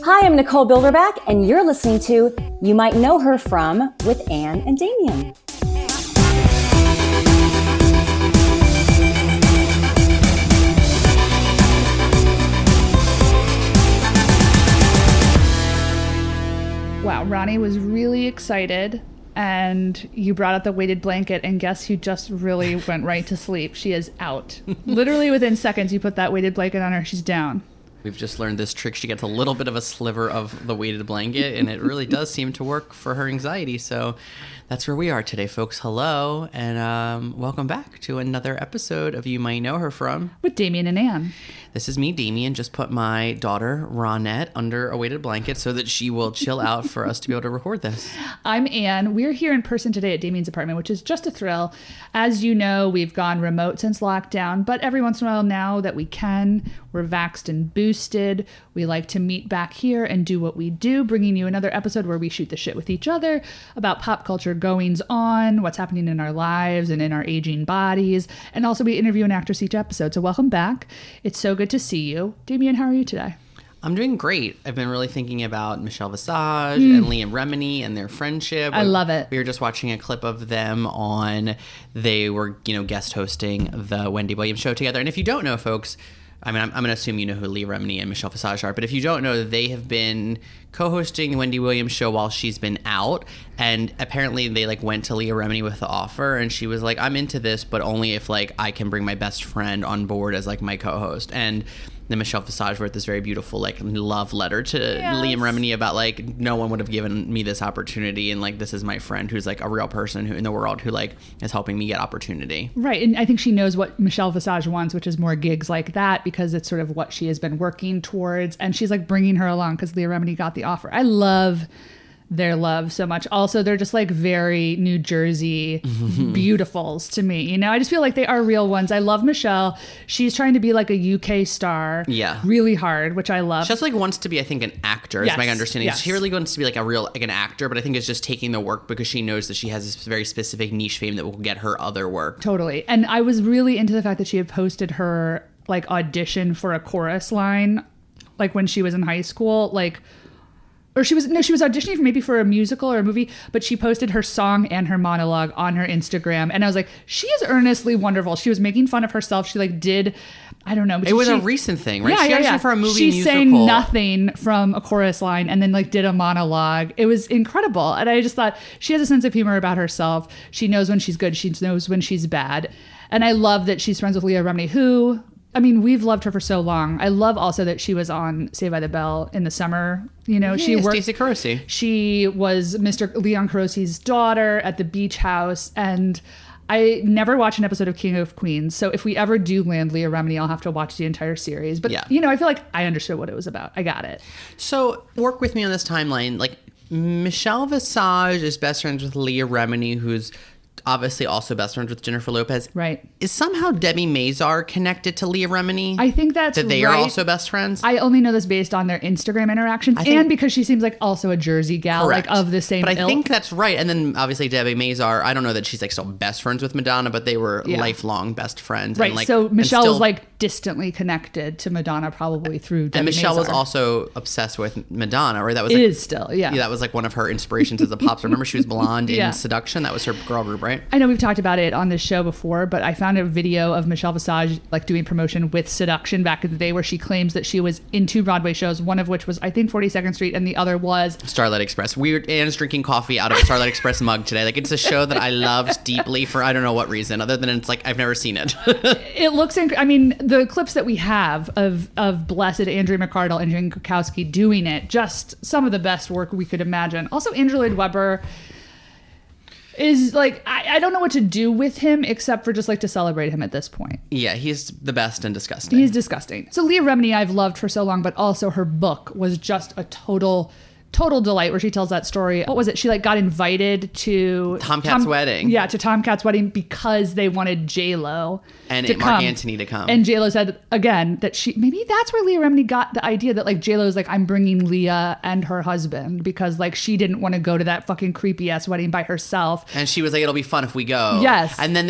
Hi, I'm Nicole Bilderback, and you're listening to You Might Know Her From with Anne and Damien. Wow, Ronnie was really excited, and you brought out the weighted blanket, and guess who just really went right to sleep? She is out. Literally within seconds, you put that weighted blanket on her, she's down. We've just learned this trick. She gets a little bit of a sliver of the weighted blanket, and it really does seem to work for her anxiety. So that's where we are today, folks. Hello, and welcome back to another episode of You Might Know Her From. With Damien and Anne. This is me, Damien. Just put my daughter, Ronette, under a weighted blanket so that she will chill out for us to be able to record this. I'm Anne. We're here in person today at Damien's apartment, which is just a thrill. As you know, we've gone remote since lockdown, but every once in a while now that we can, we're vaxxed and boosted. We like to meet back here and do what we do, bringing you another episode where we shoot the shit with each other about pop culture goings on, what's happening in our lives and in our aging bodies. And also we interview an actress each episode. So welcome back. It's so good to see you. Damien, how are you today? I'm doing great. I've been really thinking about Michelle Visage and Liam Remini and their friendship. I love it. We were just watching a clip of them they were, guest hosting the Wendy Williams show together. And if you don't know, folks, I mean, I'm going to assume you know who Liam Remini and Michelle Visage are, but if you don't know, they have been co-hosting the Wendy Williams show while she's been out, and apparently they went to Leah Remini with the offer, and she was like, I'm into this, but only if I can bring my best friend on board as my co-host. And then Michelle Visage wrote this very beautiful love letter to Liam Remini about no one would have given me this opportunity, and this is my friend who's a real person who in the world who is helping me get opportunity. Right, and I think she knows what Michelle Visage wants, which is more gigs like that, because it's sort of what she has been working towards, and she's bringing her along because Leah Remini got the offer. I love their love so much. Also, they're just very New Jersey beautifuls to me. I just feel like they are real ones. I love Michelle. She's trying to be a UK star. Yeah. Really hard, which I love. She just wants to be, I think, an actor, is my understanding. Yes. She really wants to be a real, an actor, but I think it's just taking the work because she knows that she has this very specific niche fame that will get her other work. Totally. And I was really into the fact that she had posted her audition for a chorus line when she was in high school, or she was auditioning for a musical or a movie, but she posted her song and her monologue on her Instagram. And I was like, she is earnestly wonderful. She was making fun of herself. She did, I don't know. But it was a recent thing, right? Yeah, she auditioned for a movie musical. She sang nothing from a chorus line and then did a monologue. It was incredible. And I just thought she has a sense of humor about herself. She knows when she's good. She knows when she's bad. And I love that she's friends with Leah Remini, who, I mean, we've loved her for so long. I love also that she was on Saved by the Bell in the summer. She worked. Stacey Carosi. She was Mr. Leon Carosi's daughter at the beach house, and I never watched an episode of King of Queens. So if we ever do land Leah Remini, I'll have to watch the entire series. But I feel like I understood what it was about. I got it. So work with me on this timeline. Michelle Visage is best friends with Leah Remini, who's obviously also best friends with Jennifer Lopez. Right. Is somehow Debbie Mazar connected to Leah Remini? I think that they are also best friends? I only know this based on their Instagram interactions and because she seems also a Jersey gal, correct. Of the same ilk. But I think that's right. And then obviously Debbie Mazar, I don't know that she's still best friends with Madonna, but they were lifelong best friends. Right. And so Michelle was distantly connected to Madonna probably through Debbie And Michelle Mazar. was also obsessed with Madonna, right? That was it is still, yeah. That was one of her inspirations as a pop star. Remember she was blonde in Seduction? That was her girl group, right? I know we've talked about it on this show before, but I found a video of Michelle Visage doing promotion with Seduction back in the day where she claims that she was in 2 Broadway shows, one of which was I think 42nd Street and the other was Starlight Express. Anne's drinking coffee out of a Starlight Express mug today. It's a show that I loved deeply for I don't know what reason other than it's I've never seen it. It looks I mean the clips that we have of blessed Andrea McArdle and Jane Krakowski doing it, just some of the best work we could imagine. Also Andrew Lloyd Webber is I don't know what to do with him except for just to celebrate him at this point. Yeah, he's the best and disgusting. He's disgusting. So Leah Remini I've loved for so long, but also her book was just a total total delight, where she tells that story. What was it? She like got invited to Tomcat's wedding. Yeah, to Tomcat's wedding because they wanted J-Lo and to Mark come. Antony to come. And J-Lo said again that maybe that's where Leah Remini got the idea that like J-Lo's like, I'm bringing Leah and her husband because like she didn't want to go to that fucking creepy ass wedding by herself. And she was like, it'll be fun if we go. Yes. And then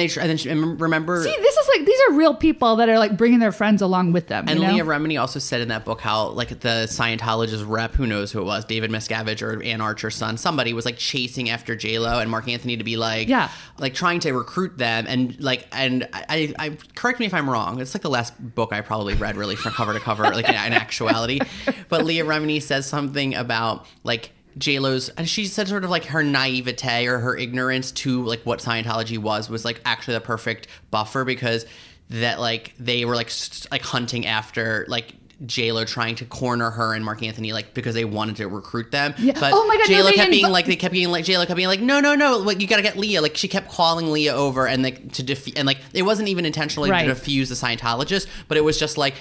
remember. See, this is like, these are real people that are like bringing their friends along with them. And you know? Leah Remini also said in that book how like the Scientologist rep, who knows who it was, David Miscavige or Ann Archer's son, somebody was like chasing after J-Lo and Mark Antony to be like, like trying to recruit them. And like, and I correct me if I'm wrong. It's like the last book I probably read really from cover to cover, like in actuality. But Leah Remini says something about like J-Lo's, and she said sort of like her naivete or her ignorance to like what Scientology was like actually the perfect buffer, because that like they were like hunting after like J-Lo, trying to corner her and Mark Antony, like because they wanted to recruit them. Yeah. But oh my God, J-Lo no, kept being like, J-Lo kept being like, no, like you got to get Leah. Like she kept calling Leah over and like and like it wasn't even intentionally to defuse the Scientologist, but it was just like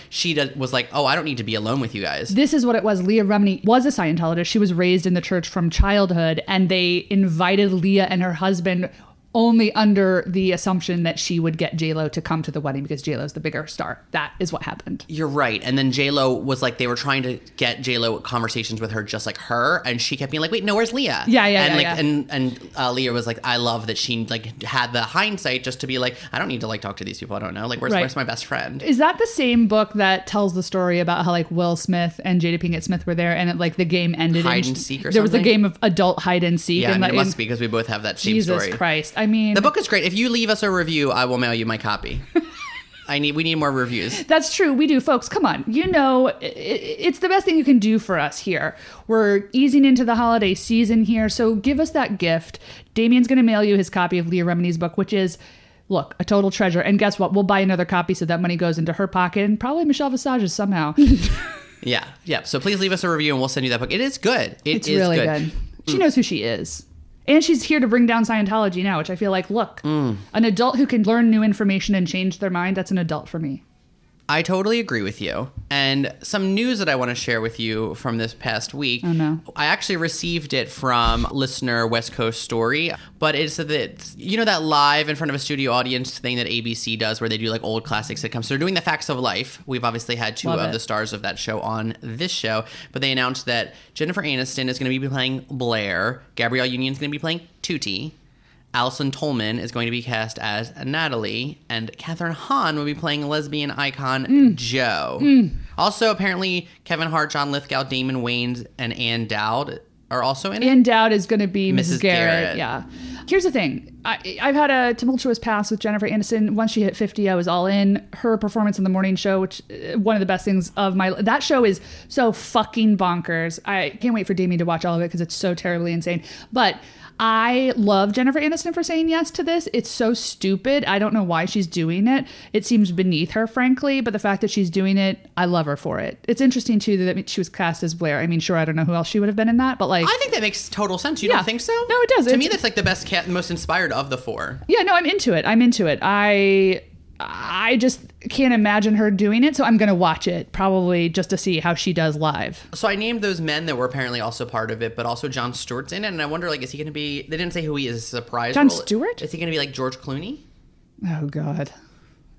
was like, oh, I don't need to be alone with you guys. This is what it was. Leah Remini was a Scientologist. She was raised in the church from childhood, and they invited Leah and her husband only under the assumption that she would get J-Lo to come to the wedding because J-Lo's the bigger star. That is what happened. You're right. And then J-Lo was like, they were trying to get J-Lo conversations with her just like her, and she kept being like, wait, no, where's Leah? And Leah was like, I love that she like had the hindsight just to be like, I don't need to like talk to these people I don't know. Like, where's my best friend? Is that the same book that tells the story about how like Will Smith and Jada Pinkett Smith were there, and it, like the game ended hide and seek or something? There was a game of adult hide and seek. Yeah, and it must be because we both have that same story. Jesus Christ. I mean, the book is great. If you leave us a review, I will mail you my copy. We need more reviews. That's true. We do, folks. Come on. You know, it's the best thing you can do for us here. We're easing into the holiday season here, so give us that gift. Damien's going to mail you his copy of Leah Remini's book, which is, look, a total treasure. And guess what? We'll buy another copy so that money goes into her pocket, and probably Michelle Visage's somehow. Yeah. So please leave us a review and we'll send you that book. It is good. It's really good. She knows who she is. And she's here to bring down Scientology now, which I feel like, look, an adult who can learn new information and change their mind, that's an adult for me. I totally agree with you. And some news that I want to share with you from this past week. Oh, no. I actually received it from listener West Coast Story, but it's that, you know, that live in front of a studio audience thing that ABC does where they do like old classic sitcoms. So they're doing the Facts of Life. We've obviously had two of the stars of that show on this show, but they announced that Jennifer Aniston is going to be playing Blair, Gabrielle Union's going to be playing Tootie, Allison Tolman is going to be cast as Natalie, and Kathryn Hahn will be playing lesbian icon Jo. Also, apparently, Kevin Hart, John Lithgow, Damon Wayans, and Ann Dowd are also in it. Ann Dowd is going to be Mrs. Garrett. Yeah. Here's the thing. I've had a tumultuous past with Jennifer Aniston. Once she hit 50, I was all in. Her performance on The Morning Show, which one of the best things of that show is so fucking bonkers. I can't wait for Damien to watch all of it because it's so terribly insane. But I love Jennifer Aniston for saying yes to this. It's so stupid. I don't know why she's doing it. It seems beneath her, frankly, but the fact that she's doing it, I love her for it. It's interesting, too, that she was cast as Blair. I mean, sure, I don't know who else she would have been in that, but like... I think that makes total sense. You don't think so? No, it does. To me, that's like the best most inspired of the four. Yeah, no, I'm into it. I just can't imagine her doing it, so I'm going to watch it probably just to see how she does live. So I named those men that were apparently also part of it, but also Jon Stewart's in it, and I wonder, like, is he going to be... They didn't say who he is. Is a surprise Jon role. Stewart? Is he going to be like George Clooney? Oh, God.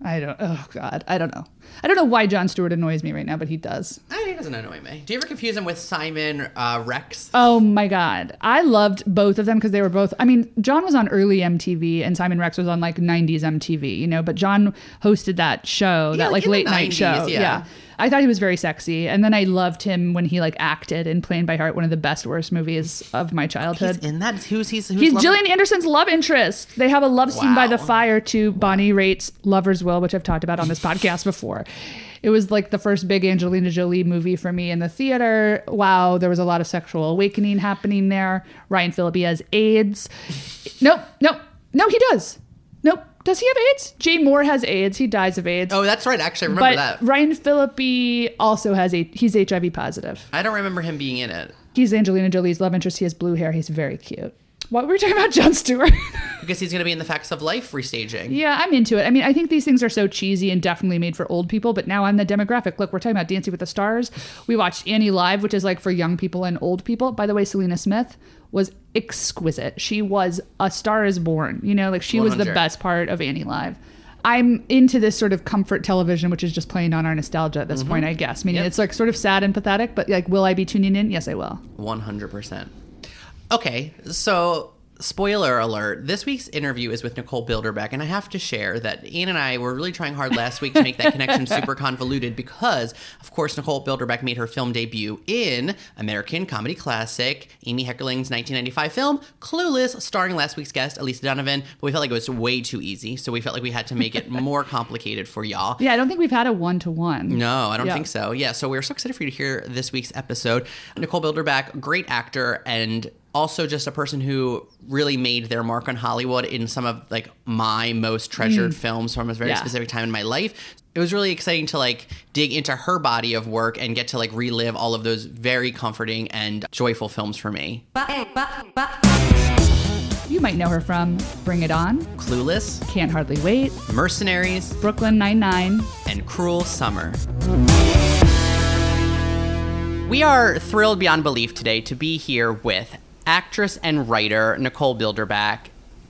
I don't know. I don't know why Jon Stewart annoys me right now, but he does. He doesn't annoy me. Do you ever confuse him with Simon Rex? Oh my God. I loved both of them because they were both, I mean, John was on early MTV and Simon Rex was on like 90s MTV, you know, but John hosted that show, that like late night show. Yeah. I thought he was very sexy. And then I loved him when he like acted in Playing by Heart, one of the best, worst movies of my childhood. He's in that? He's Gillian Anderson's love interest. They have a love scene by the fire to Bonnie Raitt's Lover's Will, which I've talked about on this podcast before. It was like the first big Angelina Jolie movie for me in the theater. Wow, there was a lot of sexual awakening happening there. Ryan Phillippe has AIDS. No, he does. Nope. Does he have AIDS? Jay Moore has AIDS. He dies of AIDS. Oh, that's right. Actually, I remember that. Ryan Phillippe also has he's HIV positive. I don't remember him being in it. He's Angelina Jolie's love interest. He has blue hair. He's very cute. What were we talking about? Jon Stewart? Because he's going to be in the Facts of Life restaging. Yeah, I'm into it. I mean, I think these things are so cheesy and definitely made for old people, but now I'm the demographic. Look, we're talking about Dancing with the Stars. We watched Annie Live, which is like for young people and old people. By the way, Selena Smith was exquisite. She was a Star is Born. You know, like she 100. was the best part of Annie Live. I'm into this sort of comfort television, which is just playing on our nostalgia at this point, I guess. Meaning it's like sort of sad and pathetic, but like, will I be tuning in? Yes, I will. 100%. Okay, so spoiler alert, this week's interview is with Nicole Bilderback, and I have to share that Ian and I were really trying hard last week to make that connection super convoluted because, of course, Nicole Bilderback made her film debut in American comedy classic Amy Heckerling's 1995 film Clueless, starring last week's guest, Elisa Donovan, but we felt like it was way too easy, so we felt like we had to make it more complicated for y'all. Yeah, I don't think we've had a one-to-one. No, I don't think so. Yeah, so we're so excited for you to hear this week's episode. Nicole Bilderback, great actor, and also just a person who really made their mark on Hollywood in some of like my most treasured films from a very specific time in my life. It was really exciting to like dig into her body of work and get to like relive all of those very comforting and joyful films for me. You might know her from Bring It On, Clueless, Can't Hardly Wait, Mercenaries, Brooklyn Nine-Nine, and Cruel Summer. We are thrilled beyond belief today to be here with actress and writer Nicole Bilderback.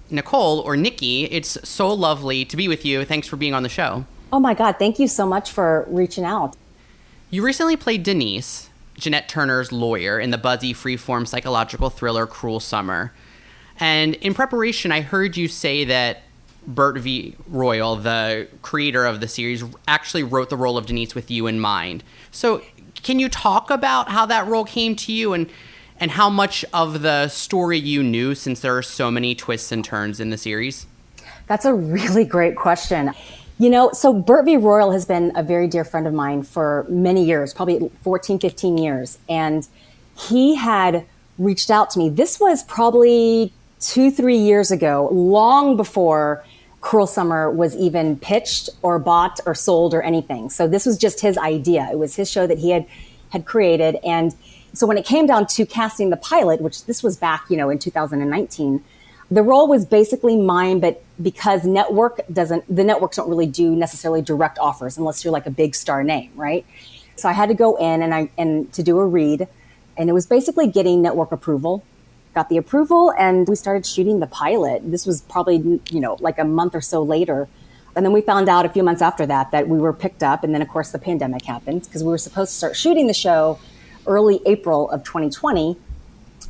Nicole, or Nikki, it's so lovely to be with you. Thanks for being on the show. Oh my God, thank you so much for reaching out. You recently played Denise, Jeanette Turner's lawyer, in the buzzy Freeform psychological thriller Cruel Summer. And in preparation, I heard you say that Bert V. Royal, the creator of the series, actually wrote the role of Denise with you in mind. So can you talk about how that role came to you and how much of the story you knew, since there are so many twists and turns in the series? That's a really great question. You know, so Bert V. Royal has been a very dear friend of mine for many years, probably 14, 15 years. And he had reached out to me. This was probably 2-3 years ago, long before Cruel Summer was even pitched or bought or sold or anything. So this was just his idea. It was his show that he had created. And so when it came down to casting the pilot, which this was back, you know, in 2019, the role was basically mine, but because the networks don't really do necessarily direct offers unless you're like a big star name, right? So I had to go in and to do a read, and it was basically getting network approval. Got the approval, and we started shooting the pilot. This was probably, you know, like a month or so later. And then we found out a few months after that we were picked up, and then of course the pandemic happened because we were supposed to start shooting the show early April of 2020.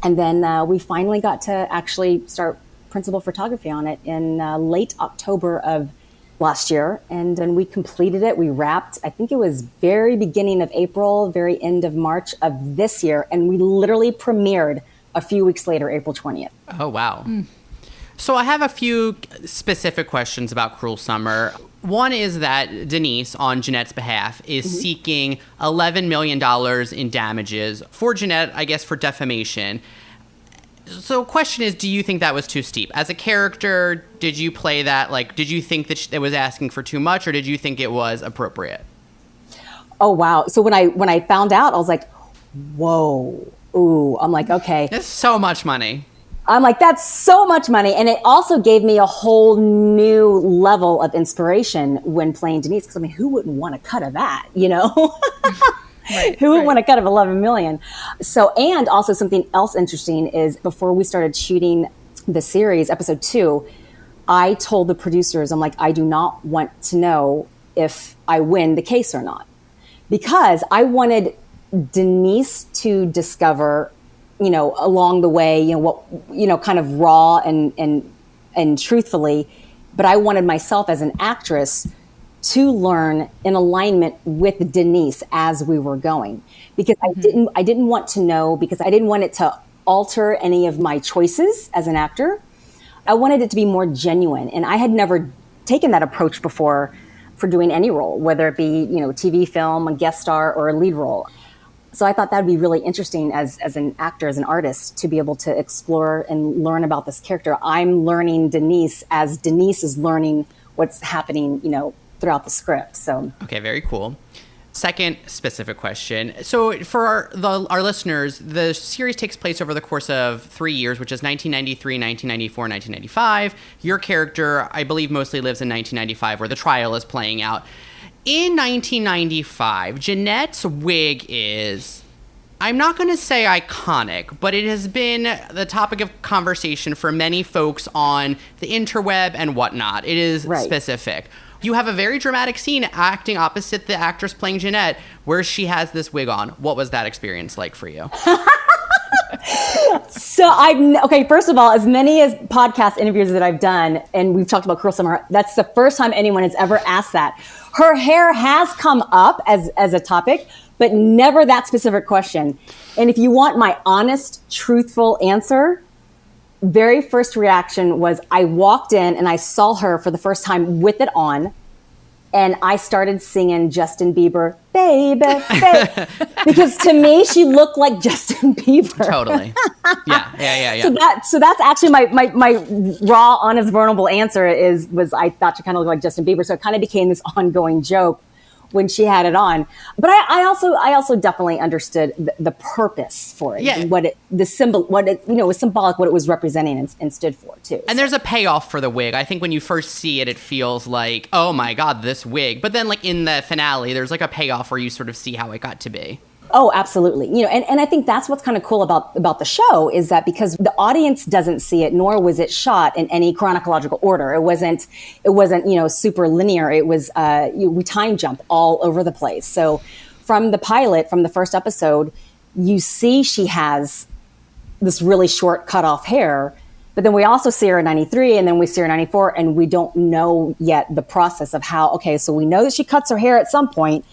And then we finally got to actually start principal photography on it in late October of last year. And then we completed it. We wrapped, I think it was very beginning of April, very end of March of this year. And we literally premiered a few weeks later, April 20th. Oh, wow. So I have a few specific questions about Cruel Summer. One is that Denise, on Jeanette's behalf, is seeking $11 million in damages for Jeanette, I guess, for defamation. So question is, do you think that was too steep? As a character, did you play that? Like, did you think that it was asking for too much, or did you think it was appropriate? Oh, wow. So when I found out, I was like, whoa. Ooh, I'm like, okay. That's so much money. I'm like, that's so much money. And it also gave me a whole new level of inspiration when playing Denise. Because, I mean, who wouldn't want a cut of that, you know? Who would want a cut of 11 million? So, and also something else interesting is before we started shooting the series, episode 2, I told the producers, I'm like, I do not want to know if I win the case or not. Because I wanted Denise to discover, you know, along the way, you know, what, you know, kind of raw and truthfully, but I wanted myself as an actress to learn in alignment with Denise as we were going, because I didn't want to know, because I didn't want it to alter any of my choices as an actor. I wanted it to be more genuine, and I had never taken that approach before for doing any role, whether it be, you know, TV, film, a guest star, or a lead role. So I thought that'd be really interesting as an actor, as an artist, to be able to explore and learn about this character. I'm learning Denise as Denise is learning what's happening, you know, throughout the script. So okay, very cool. Second specific question. So for our listeners, the series takes place over the course of 3 years, which is 1993, 1994, 1995. Your character, I believe, mostly lives in 1995, where the trial is playing out. In 1995, Jeanette's wig is, I'm not going to say iconic, but it has been the topic of conversation for many folks on the interweb and whatnot. It is specific. You have a very dramatic scene acting opposite the actress playing Jeanette, where she has this wig on. What was that experience like for you? Okay, first of all, as many as podcast interviews that I've done, and we've talked about Cruel Summer, that's the first time anyone has ever asked that. Her hair has come up as a topic, but never that specific question. And if you want my honest, truthful answer, very first reaction was I walked in and I saw her for the first time with it on, and I started singing Justin Bieber, baby, baby. Because to me, she looked like Justin Bieber. Totally. Yeah. So that's actually my raw, honest, vulnerable answer was I thought she kind of looked like Justin Bieber. So it kind of became this ongoing joke when she had it on. But I also definitely understood the purpose for it. Yeah. And was symbolic, what it was representing and stood for too. And there's a payoff for the wig. I think when you first see it, it feels like, oh my God, this wig. But then like in the finale, there's like a payoff where you sort of see how it got to be. Oh, absolutely. And I think that's what's kind of cool about the show is that because the audience doesn't see it, nor was it shot in any chronological order. It wasn't, super linear. It was, we time jump all over the place. So from the pilot, from the first episode, you see she has this really short cut off hair, but then we also see her in 93 and then we see her in 94 and we don't know yet the process of how, okay, so we know that she cuts her hair at some point.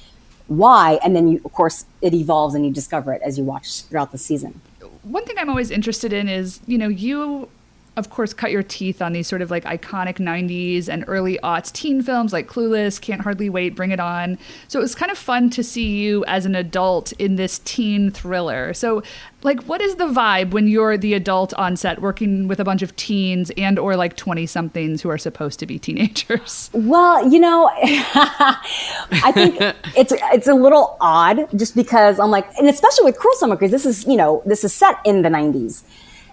Why? And then, of course, it evolves and you discover it as you watch throughout the season. One thing I'm always interested in is, you, of course, cut your teeth on these sort of like iconic 90s and early aughts teen films like Clueless, Can't Hardly Wait, Bring It On. So it was kind of fun to see you as an adult in this teen thriller. So, like, what is the vibe when you're the adult on set working with a bunch of teens and or like 20-somethings who are supposed to be teenagers? Well, I think it's a little odd just because I'm like, and especially with Cruel Summer, because this is set in the 90s.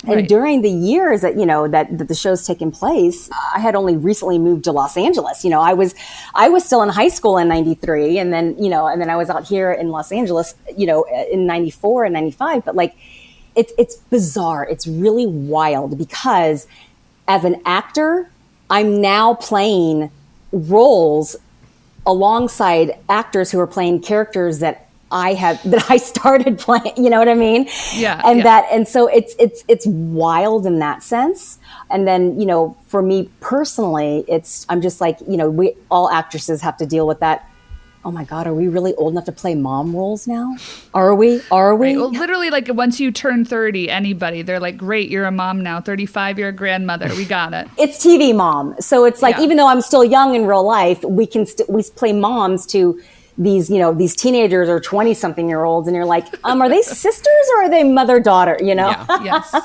And right. During the years that, that the show's taken place, I had only recently moved to Los Angeles. I was still in high school in 93 and then I was out here in Los Angeles, in 94 and 95. But like, it's bizarre. It's really wild because as an actor, I'm now playing roles alongside actors who are playing characters that I started playing, you know what I mean? Yeah. And so it's wild in that sense. And then, for me personally, I'm just like, we all actresses have to deal with that. Oh my God, are we really old enough to play mom roles now? Are we? Right. Well, literally, like once you turn 30, anybody, they're like, great, you're a mom now. 35, you're a grandmother. We got it. It's TV mom. So it's like, even though I'm still young in real life, we play moms to these teenagers or 20-something-year-olds, and you're like, are they sisters or are they mother-daughter, Yeah. Yes.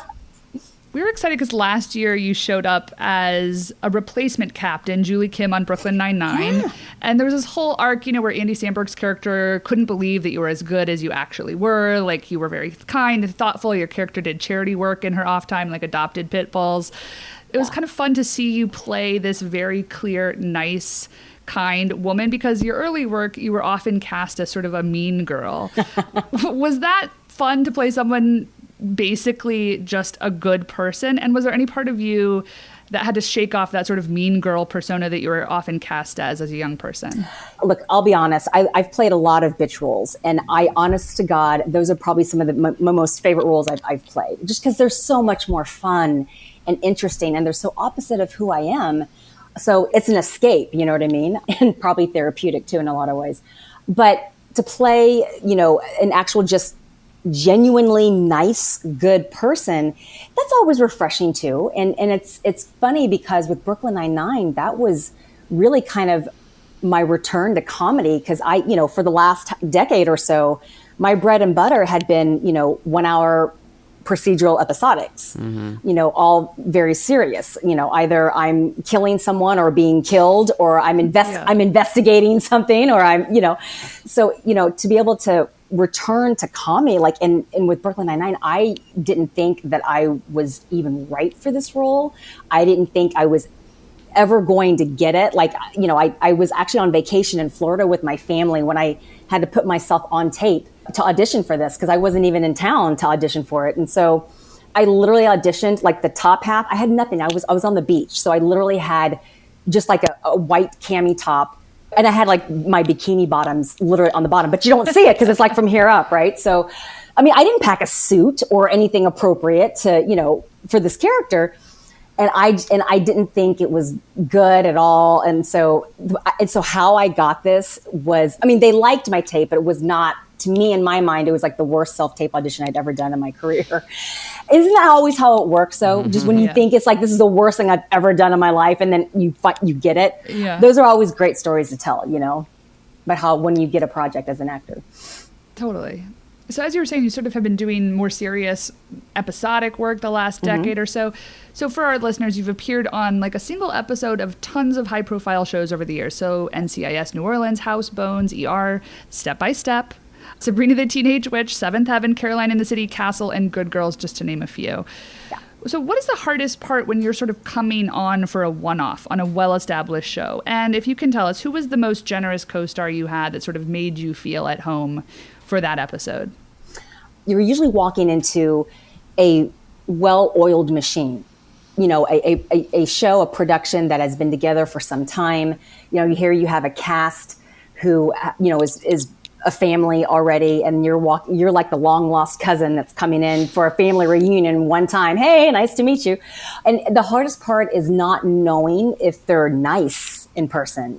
We were excited because last year you showed up as a replacement captain, Julie Kim on Brooklyn Nine-Nine. Yeah. And there was this whole arc, where Andy Samberg's character couldn't believe that you were as good as you actually were. Like, you were very kind and thoughtful. Your character did charity work in her off time, like adopted pit bulls. It was kind of fun to see you play this very clear, nice, kind woman, because your early work, you were often cast as sort of a mean girl. Was that fun to play someone basically just a good person? And was there any part of you that had to shake off that sort of mean girl persona that you were often cast as a young person? Look, I'll be honest. I've played a lot of bitch roles, and honest to God, those are probably some of my most favorite roles I've played, just because they're so much more fun and interesting, and they're so opposite of who I am. So it's an escape, you know what I mean? And probably therapeutic too in a lot of ways. But to play, an actual just genuinely nice, good person, that's always refreshing too. And it's funny because with Brooklyn Nine-Nine, that was really kind of my return to comedy, because for the last decade or so, my bread and butter had been, 1 hour procedural episodics, all very serious. Either I'm killing someone or being killed, or I'm investigating something, or so to be able to return to comedy, like and with Brooklyn Nine-Nine, I didn't think that I was even right for this role. I didn't think I was ever going to get it. Like, I was actually on vacation in Florida with my family when I had to put myself on tape to audition for this, because I wasn't even in town to audition for it. And so I literally auditioned like the top half. I had nothing. I was on the beach. So I literally had just like a white cami top, and I had like my bikini bottoms literally on the bottom, but you don't see it because it's like from here up, right? So, I mean, I didn't pack a suit or anything appropriate to, for this character. And I didn't think it was good at all. And so how I got this was, I mean, they liked my tape, but it was not, to me, in my mind, it was like the worst self-tape audition I'd ever done in my career. Isn't that always how it works, though? Just when you think it's like, this is the worst thing I've ever done in my life, and then you get it. Yeah. Those are always great stories to tell, about how when you get a project as an actor. Totally. So as you were saying, you sort of have been doing more serious episodic work the last decade or so. So for our listeners, you've appeared on like a single episode of tons of high profile shows over the years. So NCIS New Orleans, House Bones, ER, Step by Step, Sabrina the Teenage Witch, Seventh Heaven, Caroline in the City, Castle, and Good Girls, just to name a few. Yeah. So what is the hardest part when you're sort of coming on for a one-off on a well-established show? And if you can tell us, who was the most generous co-star you had that sort of made you feel at home for that episode? You're usually walking into a well-oiled machine, a show, a production that has been together for some time. You have a cast who, is a family already, and you're like the long lost cousin that's coming in for a family reunion one time. Hey, nice to meet you. And the hardest part is not knowing if they're nice in person,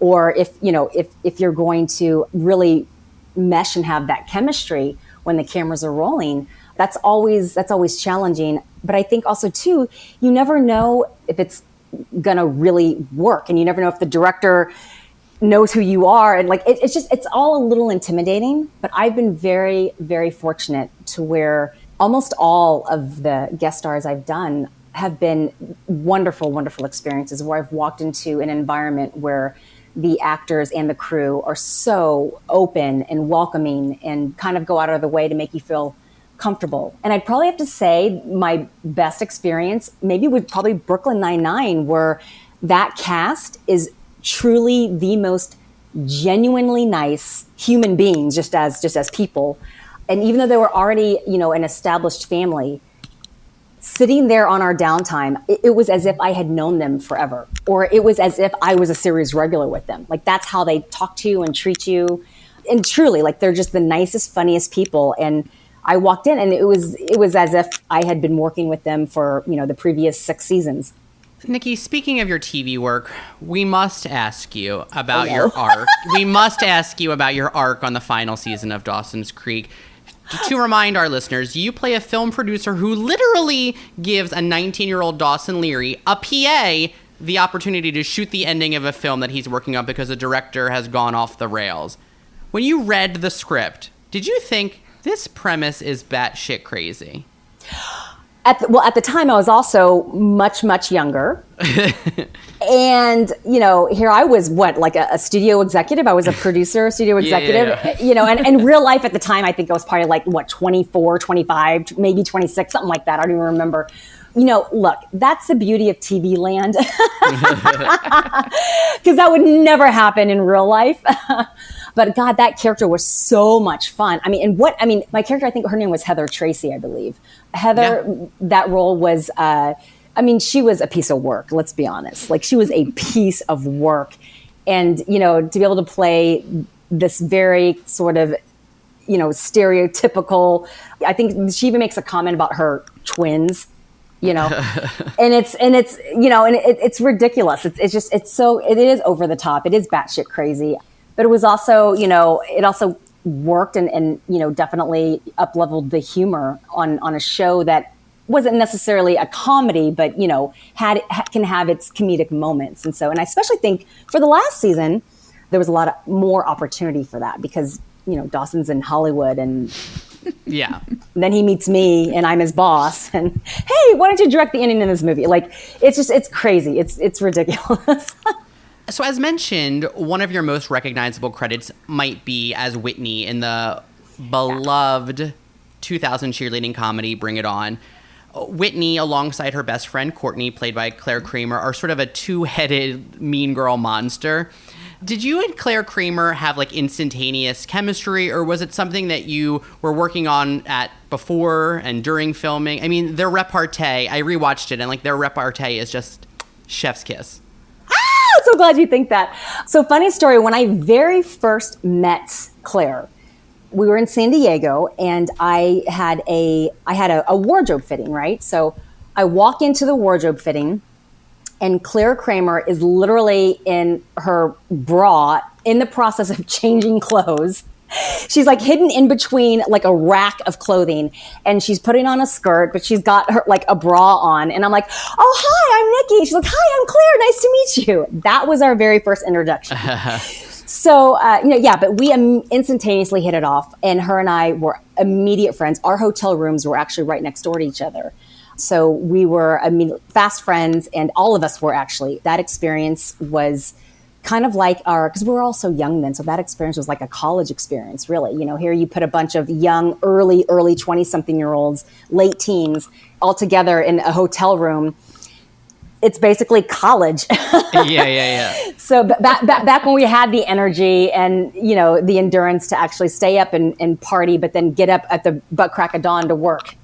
or if you're going to really mesh and have that chemistry when the cameras are rolling. That's always challenging. But I think also too, you never know if it's gonna really work, and you never know if the director knows who you are, and like it's all a little intimidating. But I've been very, very fortunate to where almost all of the guest stars I've done have been wonderful, wonderful experiences where I've walked into an environment where the actors and the crew are so open and welcoming and kind of go out of the way to make you feel comfortable. And I'd probably have to say my best experience maybe would probably Brooklyn Nine-Nine, where that cast is truly the most genuinely nice human beings, just as people. And even though they were already, an established family, sitting there on our downtime, it was as if I had known them forever, or it was as if I was a series regular with them. Like, that's how they talk to you and treat you. And truly, like, they're just the nicest, funniest people. And I walked in and it was as if I had been working with them for, the previous 6 seasons. Nikki, speaking of your TV work, we must ask you about your arc. We must ask you about your arc on the final season of Dawson's Creek. To remind our listeners, you play a film producer who literally gives a 19-year-old Dawson Leary, a PA, the opportunity to shoot the ending of a film that he's working on because the director has gone off the rails. When you read the script, did you think this premise is batshit crazy? At the time, I was also much, much younger. And, here I was, a studio executive? I was a producer, studio executive, and in real life at the time, I think I was probably 24, 25, maybe 26, something like that. I don't even remember. Look, that's the beauty of TV land. Because that would never happen in real life. But God, that character was so much fun. My character, I think her name was Heather Tracy, I believe. Heather, that role was, she was a piece of work, let's be honest. Like, she was a piece of work. And, to be able to play this very sort of, stereotypical, I think she even makes a comment about her twins, and it's ridiculous. It is over the top. It is batshit crazy. But it was also, it also worked and definitely up-leveled the humor on a show that wasn't necessarily a comedy, but, can have its comedic moments. And I especially think for the last season, there was a lot more opportunity for that because, Dawson's in Hollywood and... Yeah. then he meets me and I'm his boss. And hey, why don't you direct the ending in this movie? Like, it's crazy. It's ridiculous. So as mentioned, one of your most recognizable credits might be as Whitney in the beloved 2000 cheerleading comedy Bring It On. Whitney, alongside her best friend Courtney, played by Claire Kramer, are sort of a two-headed mean girl monster. Did you and Claire Kramer have like instantaneous chemistry, or was it something that you were working on at before and during filming? I mean, their repartee, I rewatched it, and like their repartee is just chef's kiss. I'm so glad you think that. So funny story, when I very first met Claire, we were in San Diego and I had a wardrobe fitting, right? So I walk into the wardrobe fitting and Claire Kramer is literally in her bra in the process of changing clothes. She's like hidden in between like a rack of clothing and she's putting on a skirt, but she's got her like a bra on. And I'm like, oh, hi, I'm Nikki. She's like, hi, I'm Claire. Nice to meet you. That was our very first introduction. So, but we instantaneously hit it off. And her and I were immediate friends. Our hotel rooms were actually right next door to each other. So we were fast friends, and all of us were actually. That experience was kind of like because we were all so young then. So that experience was like a college experience, really. You know, here you put a bunch of young, early 20-something-year-olds, late teens, all together in a hotel room. It's basically college. Yeah. So back when we had the energy and, you know, the endurance to actually stay up and party, but then get up at the butt crack of dawn to work.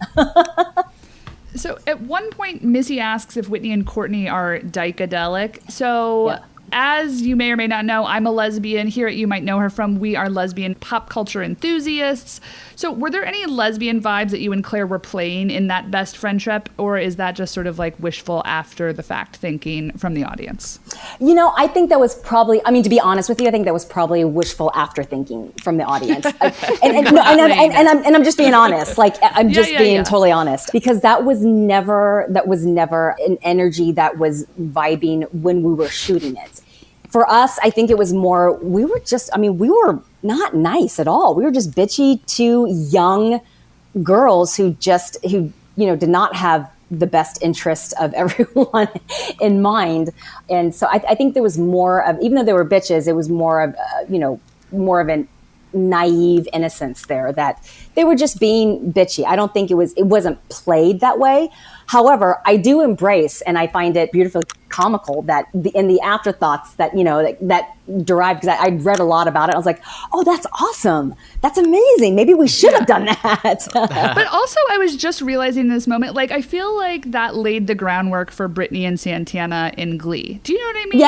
So at one point, Missy asks if Whitney and Courtney are dykadelic. So... Yeah. As you may or may not know, I'm a lesbian. Here at You Might Know Her From, we are lesbian pop culture enthusiasts. So were there any lesbian vibes that you and Claire were playing in that best friendship, or is that just sort of like wishful after the fact thinking from the audience? You know, I think that was probably, to be honest with you, I think that was probably wishful after thinking from the audience. And I'm just being honest. Like, I'm just being totally honest, because that was never an energy that was vibing when we were shooting it. For us, I think it was more, we were not nice at all. We were just bitchy two young girls who did not have the best interest of everyone in mind. And so I think there was more of, even though they were bitches, it was more of a naive innocence there, that they were just being bitchy. I don't think it wasn't played that way. However, I do embrace, and I find it beautifully comical that in the afterthoughts that, you know, that derived, because I read a lot about it. I was like, oh, that's awesome. That's amazing. Maybe we should have done that. But also, I was just realizing in this moment, like, I feel like that laid the groundwork for Brittany and Santana in Glee. Do you know what I mean?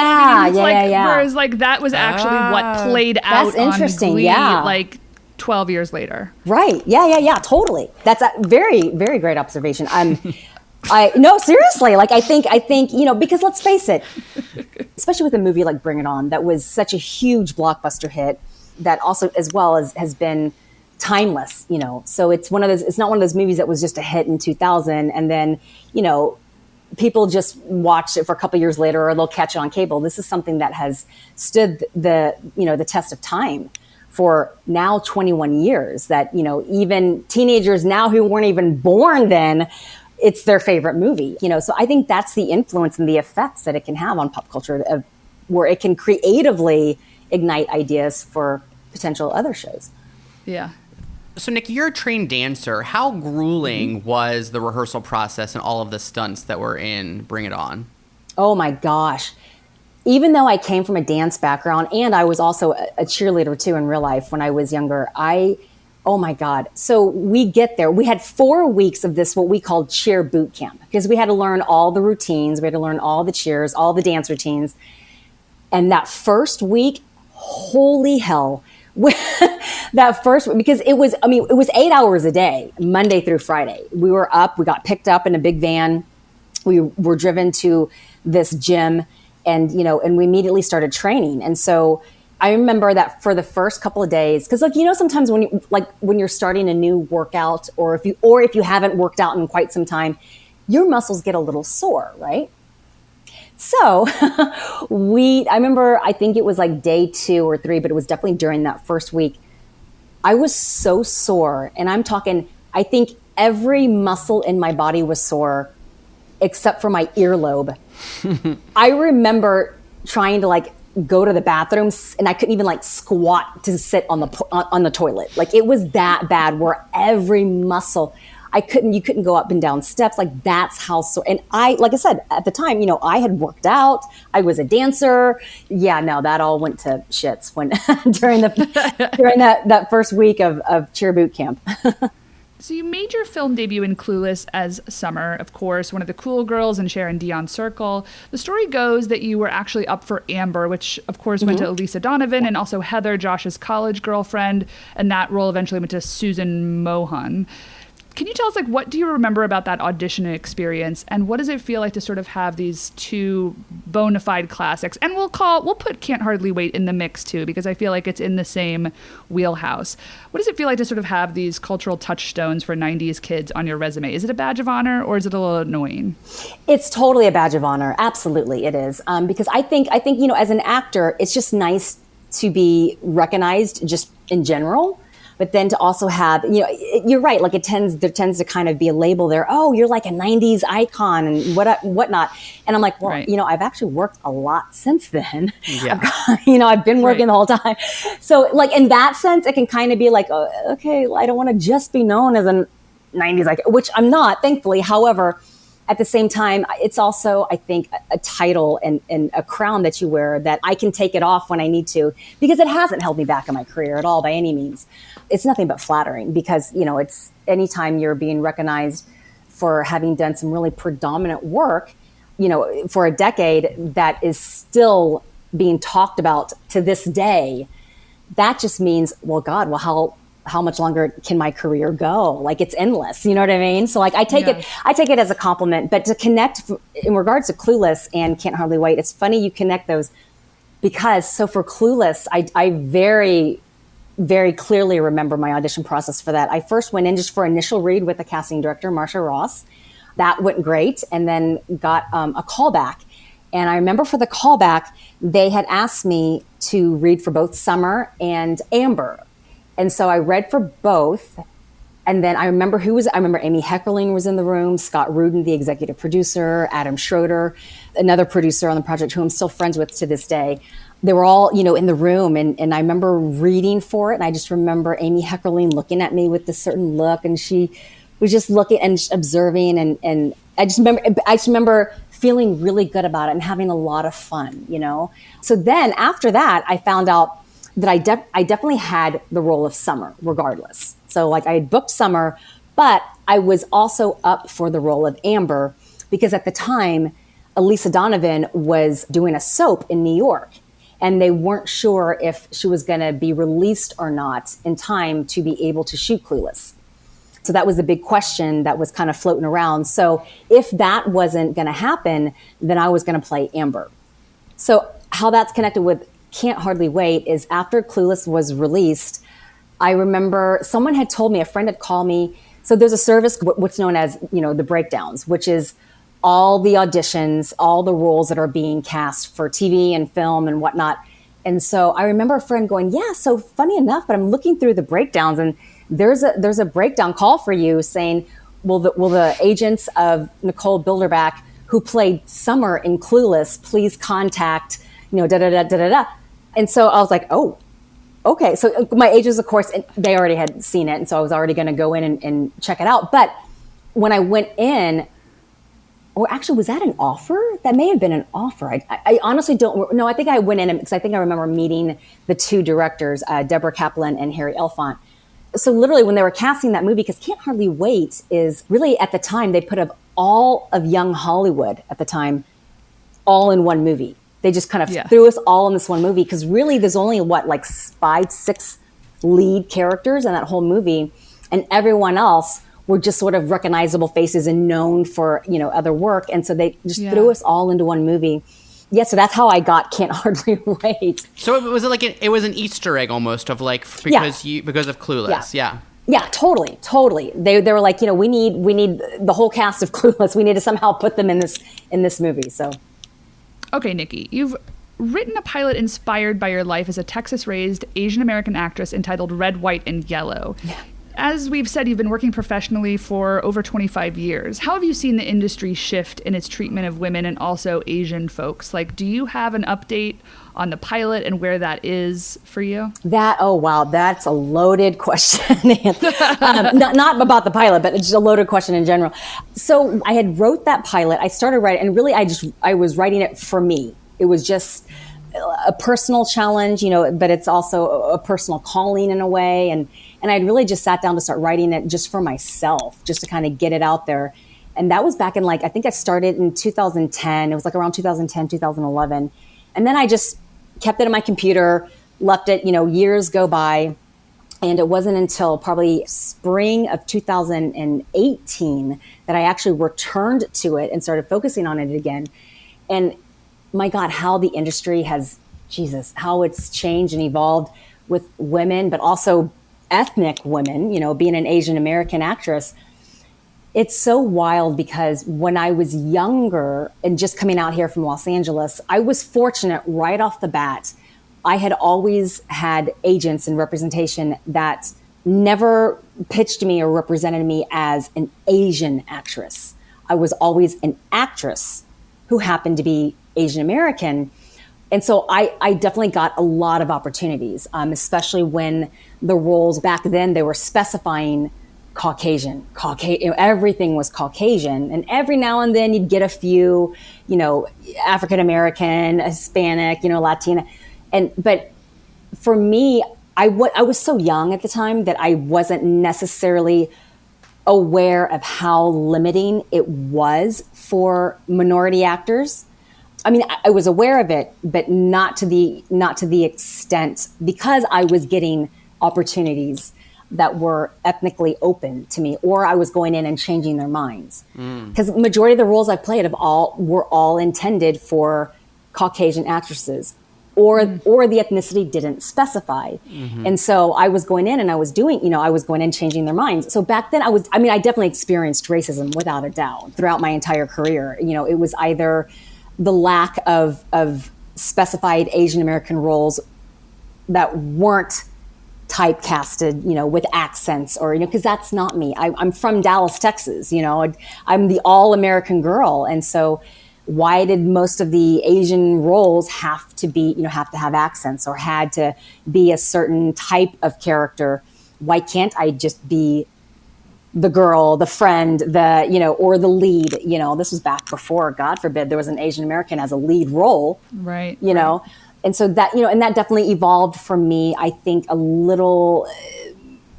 Yeah. Whereas, like, that was actually what played out on Glee, like, 12 years later. Right. Yeah. Totally. That's a very, very great observation. No, seriously. Like, I think, you know, because let's face it, especially with a movie like Bring It On, that was such a huge blockbuster hit that also, as well as has been timeless, you know. So it's not one of those movies that was just a hit in 2000 and then, you know, people just watch it for a couple years later, or they'll catch it on cable. This is something that has stood the test of time for now 21 years, that, you know, even teenagers now who weren't even born then, it's their favorite movie, you know. So I think that's the influence and the effects that it can have on pop culture, where it can creatively ignite ideas for potential other shows. Yeah. So, Nikki, you're a trained dancer. How grueling was the rehearsal process and all of the stunts that were in Bring It On? Oh my gosh. Even though I came from a dance background, and I was also a cheerleader too in real life when I was younger, oh my God. So we get there. We had 4 weeks of this, what we called cheer boot camp, because we had to learn all the routines. We had to learn all the cheers, all the dance routines. And that first week, holy hell. That first week, because it was 8 hours a day, Monday through Friday. We were up, we got picked up in a big van. We were driven to this gym, and, you know, and we immediately started training. And so I remember that for the first couple of days, because, like, you know, sometimes when you're starting a new workout, or if you haven't worked out in quite some time, your muscles get a little sore, right? So I remember, I think it was like day 2 or 3, but it was definitely during that first week. I was so sore, and I'm talking, I think every muscle in my body was sore except for my earlobe. I remember trying to like go to the bathrooms and I couldn't even like squat to sit on the toilet. Like it was that bad where every muscle, you couldn't go up and down steps. Like that's how sore. And like I said, at the time, you know, I had worked out. I was a dancer. Yeah, no, that all went to shits when during that first week of cheer boot camp. So you made your film debut in Clueless as Summer, of course, one of the cool girls in Sharon Dion's circle. The story goes that you were actually up for Amber, which of course went to Elisa Donovan, and also Heather, Josh's college girlfriend, and that role eventually went to Susan Mohan. Can you tell us, like, what do you remember about that audition experience, and what does it feel like to sort of have these two bona fide classics? And we'll put Can't Hardly Wait in the mix too, because I feel like it's in the same wheelhouse. What does it feel like to sort of have these cultural touchstones for 90s kids on your resume? Is it a badge of honor, or is it a little annoying? It's totally a badge of honor. Absolutely, it is. Because I think, you know, as an actor, it's just nice to be recognized just in general. But then to also have, you know, you're right. Like there tends to kind of be a label there. Oh, you're like a 90s icon and whatnot. And I'm like, well, you know, I've actually worked a lot since then. Yeah. I've been working the whole time. So like in that sense, it can kind of be like, oh, okay, I don't want to just be known as a 90s icon, which I'm not, thankfully. However, at the same time, it's also, I think, a title and a crown that you wear that I can take it off when I need to, because it hasn't held me back in my career at all by any means. It's nothing but flattering because, you know, it's anytime you're being recognized for having done some really predominant work, you know, for a decade that is still being talked about to this day, that just means, well, God, well, how much longer can my career go? Like it's endless. You know what I mean? So like I take it as a compliment, but to connect in regards to Clueless and Can't Hardly Wait, it's funny you connect those because so for Clueless, I very, very clearly remember my audition process for that. I first went in just for initial read with the casting director, Marsha Ross. That went great. And then got a callback. And I remember for the callback, they had asked me to read for both Summer and Amber. And so I read for both. And then I remember Amy Heckerling was in the room, Scott Rudin, the executive producer, Adam Schroeder, another producer on the project who I'm still friends with to this day. They were all, you know, in the room. And I remember reading for it. And I just remember Amy Heckerling looking at me with this certain look. And she was just looking and observing. And I just remember feeling really good about it and having a lot of fun, you know. So then after that, I found out that I definitely had the role of Summer regardless. So like I had booked Summer, but I was also up for the role of Amber because at the time, Elisa Donovan was doing a soap in New York and they weren't sure if she was going to be released or not in time to be able to shoot Clueless. So that was the big question that was kind of floating around. So if that wasn't going to happen, then I was going to play Amber. So how that's connected with Can't Hardly Wait is after Clueless was released, I remember someone had told me, a friend had called me. So there's a service, what's known as, you know, the breakdowns, which is all the auditions, all the roles that are being cast for TV and film and whatnot. And so I remember a friend going, yeah, so funny enough, but I'm looking through the breakdowns and there's a breakdown call for you saying, will the agents of Nicole Bilderback, who played Summer in Clueless, please contact, you know, da-da-da-da-da-da. And so I was like, oh, okay. So my agents, of course, they already had seen it. And so I was already going to go in and check it out. But when I went in, or actually, was that an offer? That may have been an offer. I honestly don't know. I think I went in because I think I remember meeting the two directors, Deborah Kaplan and Harry Elfont. So literally when they were casting that movie, because Can't Hardly Wait is really at the time, they put up all of young Hollywood at the time, all in one movie. They just kind of threw us all in this one movie because really there's only like 5, 6 lead characters in that whole movie. And everyone else were just sort of recognizable faces and known for, you know, other work. And so they just threw us all into one movie. Yeah, so that's how I got Can't Hardly Wait. So was it like it was an Easter egg almost of like because of Clueless. Yeah, totally. They were like, you know, we need the whole cast of Clueless. We need to somehow put them in this movie. So okay, Nikki, you've written a pilot inspired by your life as a Texas-raised Asian American actress entitled Red, White, and Yellow. Yeah. As we've said, you've been working professionally for over 25 years. How have you seen the industry shift in its treatment of women and also Asian folks? Like, do you have an update on the pilot and where that is for you? Oh, wow, that's a loaded question. Not about the pilot, but it's just a loaded question in general. So I had wrote that pilot. I started writing, and really I was writing it for me. It was just a personal challenge, but it's also a personal calling in a way. And I'd really just sat down to start writing it just for myself, just to kind of get it out there. And that was back in I think I started in 2010. It was around 2010, 2011. And then I just kept it in my computer, left it, years go by. And it wasn't until probably spring of 2018 that I actually returned to it and started focusing on it again. And my God, how the industry has, how it's changed and evolved with women, but also ethnic women, being an Asian American actress. It's so wild because when I was younger and just coming out here from Los Angeles, I was fortunate right off the bat. I had always had agents and representation that never pitched me or represented me as an Asian actress. I was always an actress who happened to be Asian American. And so I definitely got a lot of opportunities, especially when the roles back then, they were specifying Caucasian, everything was Caucasian. And every now and then you'd get a few, African-American, Hispanic, Latina. But for me, I was so young at the time that I wasn't necessarily aware of how limiting it was for minority actors. I mean, I was aware of it, but not to the extent, because I was getting opportunities that were ethnically open to me, or I was going in and changing their minds. Because majority of the roles I've played were all intended for Caucasian actresses, or the ethnicity didn't specify. And so I was going in and I was going in changing their minds. So back then I definitely experienced racism without a doubt throughout my entire career. It was either the lack of specified Asian American roles that weren't typecasted, with accents, or, because that's not me. I'm from Dallas, Texas, I'm the all-American girl. And so why did most of the Asian roles have to have accents, or had to be a certain type of character? Why can't I just be the girl, the friend, or the lead? This was back before, God forbid, there was an Asian American as a lead role, right? Right. And so that, and that definitely evolved for me, I think, a little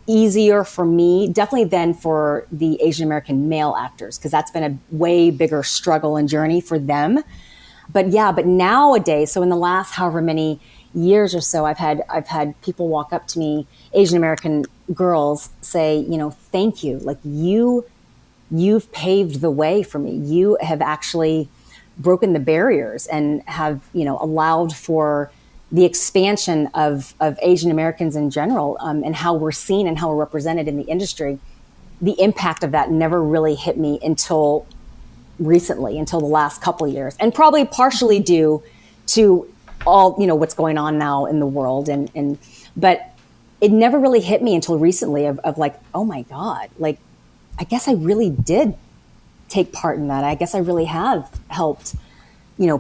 easier for me, definitely than for the Asian American male actors, because that's been a way bigger struggle and journey for them. But nowadays, so in the last however many years or so, I've had people walk up to me, Asian American girls, say, thank you. Like, you've paved the way for me. You have actually broken the barriers and have, allowed for the expansion of Asian Americans in general, and how we're seen and how we're represented in the industry. The impact of that never really hit me until recently, until the last couple of years, and probably partially due to all, what's going on now in the world. But it never really hit me until recently of like, oh my God, like, I guess I really did take part in that. I guess I really have helped,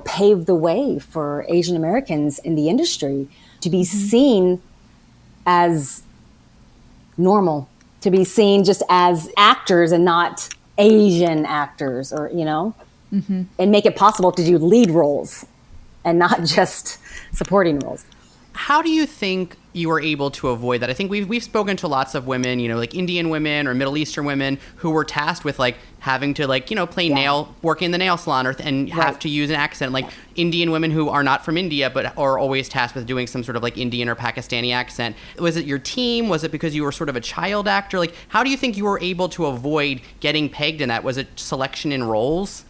pave the way for Asian Americans in the industry to be seen as normal, to be seen just as actors and not Asian actors, or, and make it possible to do lead roles and not just supporting roles. How do you think you were able to avoid that? I think we've spoken to lots of women, like Indian women or Middle Eastern women, who were tasked with having to play work in the nail salon, and have to use an accent. Like Indian women who are not from India but are always tasked with doing some sort of Indian or Pakistani accent. Was it your team? Was it because you were sort of a child actor? How do you think you were able to avoid getting pegged in that? Was it selection in roles?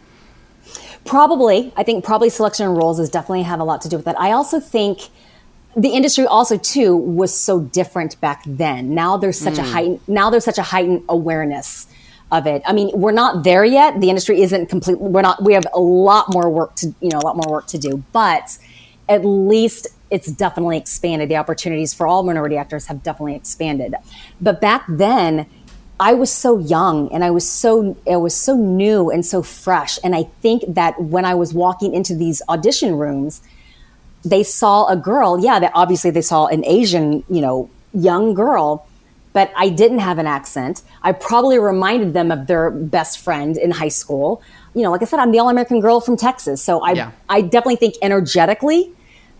Probably. I think selection in roles is definitely have a lot to do with that. I also think the industry also too was so different back then. Now there's such a heightened awareness of it. I mean, we're not there yet. The industry isn't completely. We have a lot more work to do. But at least it's definitely expanded. The opportunities for all minority actors have definitely expanded. But back then, I was so young and I was so new and so fresh. And I think that when I was walking into these audition rooms, they saw a girl. Yeah, obviously they saw an Asian, young girl, but I didn't have an accent. I probably reminded them of their best friend in high school. Like I said, I'm the All-American girl from Texas. So I definitely think energetically,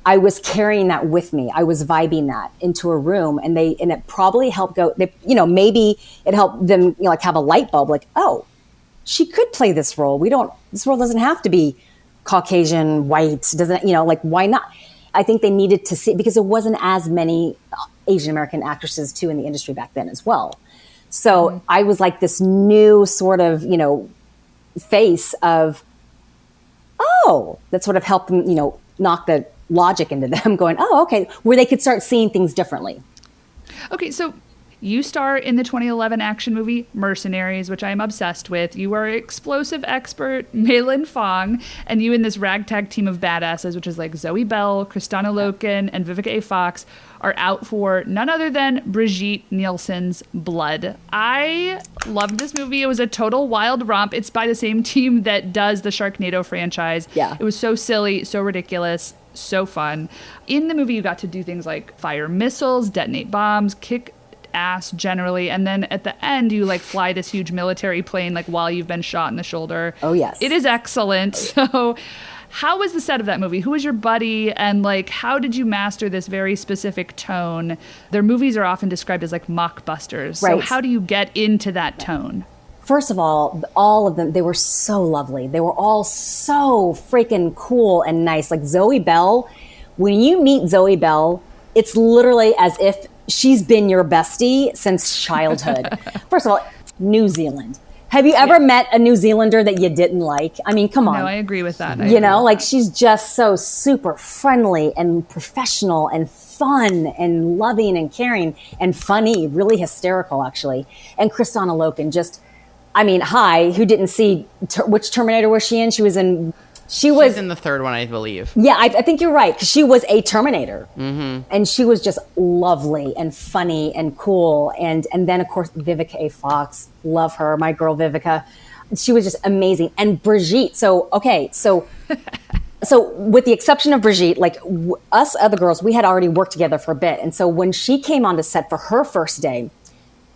I was carrying that with me. I was vibing that into a room, and it probably helped maybe it helped them, like have a light bulb, like, oh, she could play this role. This role doesn't have to be Caucasian, white, doesn't, like, why not? I think they needed to see, because there wasn't as many Asian American actresses too in the industry back then as well. So I was like this new sort of, face of, oh, that sort of helped them, knock the logic into them, going, oh, okay, where they could start seeing things differently. Okay, so you star in the 2011 action movie Mercenaries, which I am obsessed with. You are explosive expert Malin Fong, and you and this ragtag team of badasses, which is like Zoe Bell, Kristanna Loken, and Vivica A. Fox, are out for none other than Brigitte Nielsen's Blood. I loved this movie. It was a total wild romp. It's by the same team that does the Sharknado franchise. Yeah. It was so silly, so ridiculous, so fun. In the movie, you got to do things like fire missiles, detonate bombs, kick ass generally, and then at the end you like fly this huge military plane like while you've been shot in the shoulder. Oh yes, it is excellent. So how was the set of that movie? Who was your buddy, and like how did you master this very specific tone? Their movies are often described as like mockbusters. Right. So how do you get into that tone? First of all of them, they were so lovely. They were all so freaking cool and nice. Like Zoe Bell, when you meet Zoe Bell, it's literally as if she's been your bestie since childhood. First of all, New Zealand. Have you ever met a New Zealander that you didn't like? I mean, come on. No, I agree with that. She's just so super friendly and professional and fun and loving and caring and funny, really hysterical, actually. And Kristanna Loken, who didn't see, which Terminator was she in? She's in the third one, I believe. Yeah, I think you're right, because she was a Terminator. Mm-hmm. And she was just lovely and funny and cool. And then, of course, Vivica A. Fox. Love her, my girl Vivica. She was just amazing. And Brigitte. So with the exception of Brigitte, like us other girls, we had already worked together for a bit. And so when she came on the set for her first day,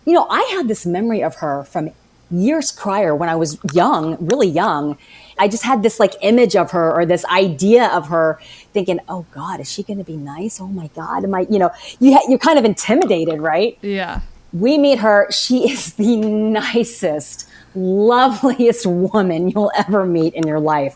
I had this memory of her from years prior when I was young, really young. I just had this like image of her, or this idea of her, thinking, oh God, is she going to be nice? Oh my God. You're kind of intimidated, right? Yeah. We meet her. She is the nicest, loveliest woman you'll ever meet in your life.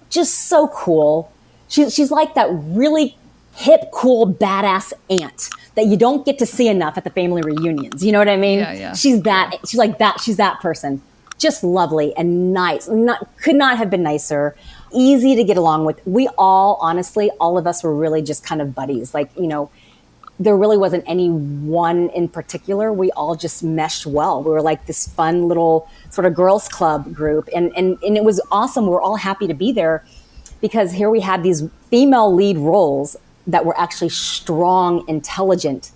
Just so cool. She's like that really hip, cool, badass aunt that you don't get to see enough at the family reunions. You know what I mean? Yeah. She's like that. She's that person. Just lovely and nice. Could not have been nicer. Easy to get along with. We all, honestly, all of us were really just kind of buddies. Like, there really wasn't any one in particular. We all just meshed well. We were like this fun little sort of girls club group. And it was awesome. We were all happy to be there, because here we had these female lead roles that were actually strong, intelligent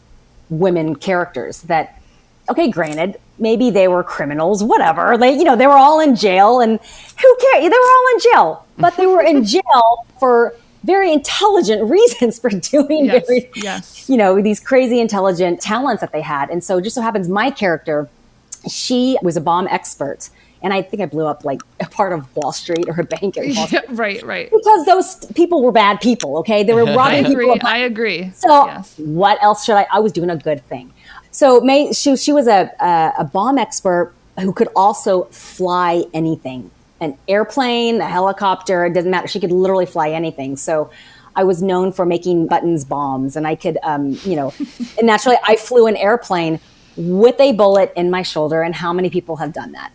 women characters that, okay, granted, maybe they were criminals, whatever. They were all in jail, and who cares? They were all in jail, but they were in jail for very intelligent reasons, for doing these crazy intelligent talents that they had. And so it just so happens my character, she was a bomb expert. And I think I blew up like a part of Wall Street, or a bank at Wall Street. Right. Because those people were bad people, okay? They were robbing people. I agree. So what else should I was doing a good thing. So she was a bomb expert who could also fly anything. An airplane, a helicopter, it doesn't matter. She could literally fly anything. So I was known for making buttons bombs, and I could, and naturally I flew an airplane with a bullet in my shoulder. And how many people have done that?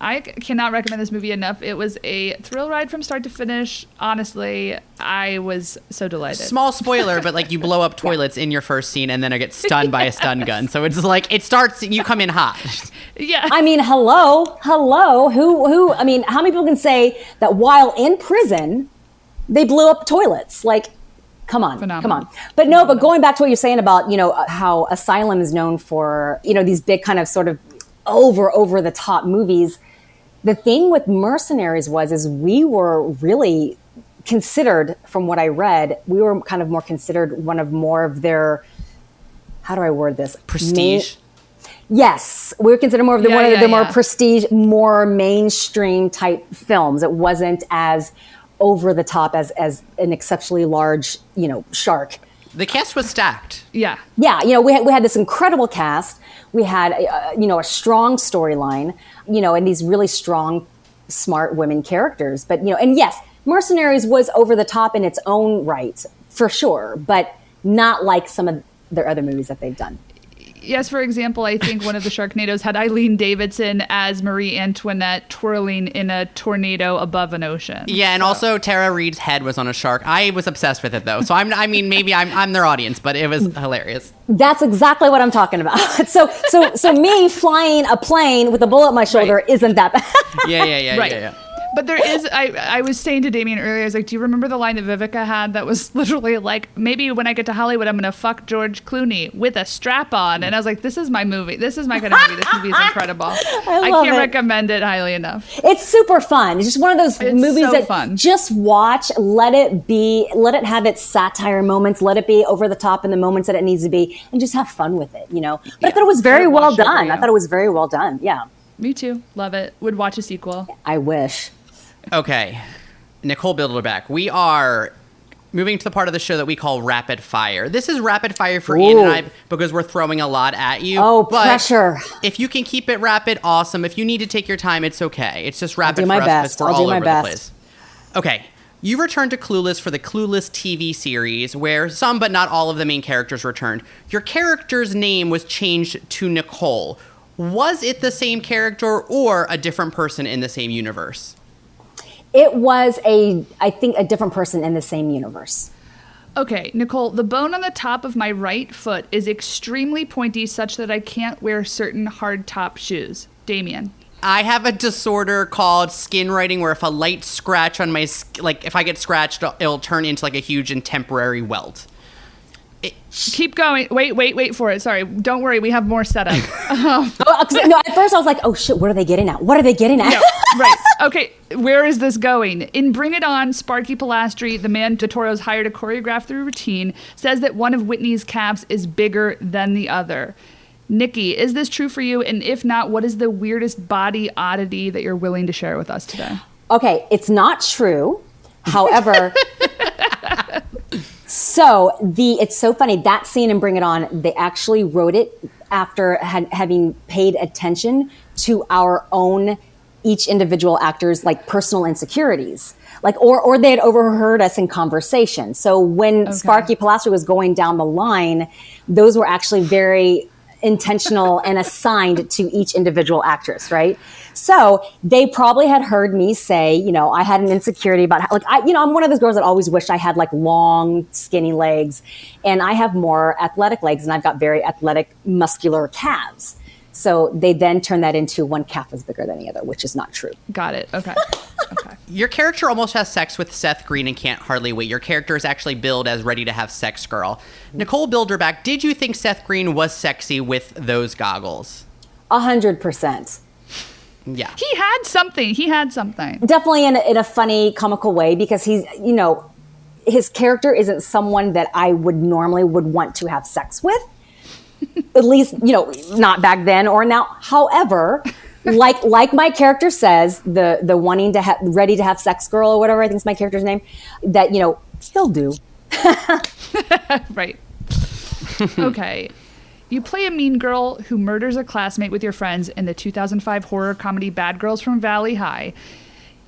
I cannot recommend this movie enough. It was a thrill ride from start to finish. Honestly, I was so delighted. Small spoiler, but like you blow up toilets in your first scene and then I get stunned by a stun gun. So it's like it starts, you come in hot. Yeah. I mean, hello. Who, I mean, how many people can say that while in prison, they blew up toilets? Like, Come on, Phenomenal. come on. But no, but going back to what you're saying about, how Asylum is known for, these big kind of sort of over the top movies. The thing with Mercenaries is we were really considered, from what I read, we were kind of more considered one of more of their, how do I word this? Prestige. Yes, we were considered more of the more prestige, more mainstream type films. It wasn't as over the top as an exceptionally large, shark. The cast was stacked. Yeah. Yeah, we had this incredible cast. We had, a strong storyline, and these really strong, smart women characters. But, and yes, Mercenaries was over the top in its own right, for sure, but not like some of their other movies that they've done. Yes, for example, I think one of the Sharknadoes had Eileen Davidson as Marie Antoinette twirling in a tornado above an ocean. Yeah, and also Tara Reid's head was on a shark. I was obsessed with it, though. So maybe I'm their audience, but it was hilarious. That's exactly what I'm talking about. So me flying a plane with a bullet in my shoulder isn't that bad. Yeah. But there is, I was saying to Damien earlier, I was like, do you remember the line that Vivica had that was literally like, maybe when I get to Hollywood, I'm going to fuck George Clooney with a strap on. And I was like, this is my movie. This is my kind of movie. This movie is incredible. I can't recommend it highly enough. It's super fun. It's just one of those movies so that fun. Just watch, let it have its satire moments, let it be over the top in the moments that it needs to be, and just have fun with it, But I thought it was very well done. I thought it was very well done. Yeah. Me too. Love it. Would watch a sequel. I wish. Okay, Nicole Bilderback, we are moving to the part of the show that we call rapid fire. This is rapid fire for Ian and I because we're throwing a lot at you. Oh, pressure. If you can keep it rapid, awesome. If you need to take your time, it's okay. It's just rapid for us because we're all over the place. Okay, you returned to Clueless for the Clueless TV series where some but not all of the main characters returned. Your character's name was changed to Nicole. Was it the same character or a different person in the same universe? It was I think a different person in the same universe. Okay, Nicole, the bone on the top of my right foot is extremely pointy such that I can't wear certain hard top shoes. Damien. I have a disorder called skin writing where if a light scratch on my, if I get scratched, it'll turn into like a huge and temporary welt. Keep going. Wait for it. Sorry. Don't worry. We have more set up. No, at first I was like, oh shit, what are they getting at? What are they getting at? No, right. Okay. Where is this going? In Bring It On, Sparky Pilastri, the man DeToro's hired to choreograph the routine, says that one of Whitney's calves is bigger than the other. Nikki, is this true for you? And if not, what is the weirdest body oddity that you're willing to share with us today? Okay, it's not true. However, it's so funny. That scene in Bring It On, they actually wrote it after having paid attention to our own, each individual actor's personal insecurities. Or they had overheard us in conversation. So when Sparky Pilastri was going down the line, those were actually very intentional and assigned to each individual actress, right? So they probably had heard me say, I had an insecurity about I'm one of those girls that always wished I had long, skinny legs, and I have more athletic legs, and I've got very athletic, muscular calves. So they then turn that into one calf is bigger than the other, which is not true. Got it. Okay. Your character almost has sex with Seth Green and Can't Hardly Wait. Your character is actually billed as ready to have sex girl. Nicole Bilderback, did you think Seth Green was sexy with those goggles? 100%. Yeah. He had something. Definitely in a funny, comical way, because he's, his character isn't someone that I would normally want to have sex with. At least, not back then or now. However, like my character says, the wanting to ready to have sex girl or whatever I think is my character's name, that, he'll do. Right. Okay. You play a mean girl who murders a classmate with your friends in the 2005 horror comedy Bad Girls from Valley High.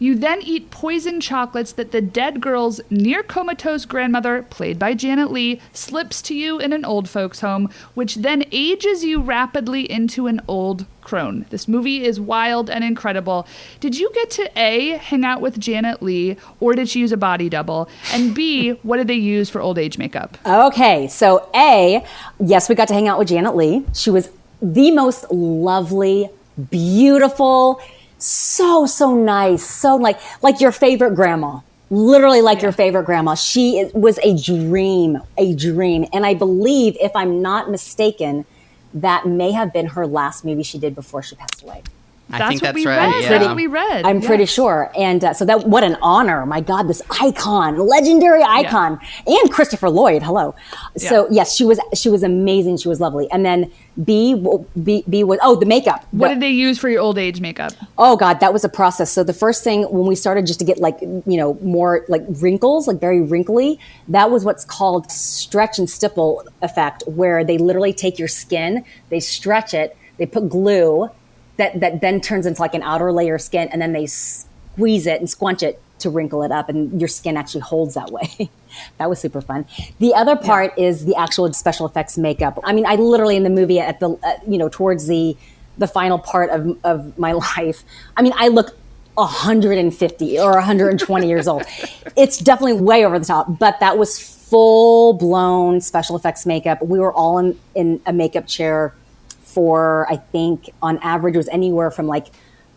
You then eat poison chocolates that the dead girl's near comatose grandmother, played by Janet Leigh, slips to you in an old folks' home, which then ages you rapidly into an old crone. This movie is wild and incredible. Did you get to A, hang out with Janet Leigh, or did she use a body double? And B, what did they use for old age makeup? Okay, so A, yes, we got to hang out with Janet Leigh. She was the most lovely, beautiful, so nice, so like your favorite grandma, Literally like your favorite grandma. Was a dream. And I believe, if I'm not mistaken, that may have been her last movie she did before she passed away. I think that's right. right. That's what we read. I'm pretty sure. And so what an honor. My God, this icon, legendary icon. And Christopher Lloyd. Hello. So yes, she was amazing. She was lovely. And then B was, the makeup. What did they use for your old age makeup? Oh God, that was a process. So the first thing when we started just to get more like wrinkles, like very wrinkly, that was what's called stretch and stipple effect, where they literally take your skin, they stretch it, they put glue, that then turns into like an outer layer of skin, and then they squeeze it and squunch it to wrinkle it up, and your skin actually holds that way. That was super fun. The other part is the actual special effects makeup. I mean, I literally in the movie at the towards the final part of my life, I mean, I look 150 or 120 years old. It's definitely way over the top, but that was full blown special effects makeup. We were all in a makeup chair for, I think, on average, it was anywhere from like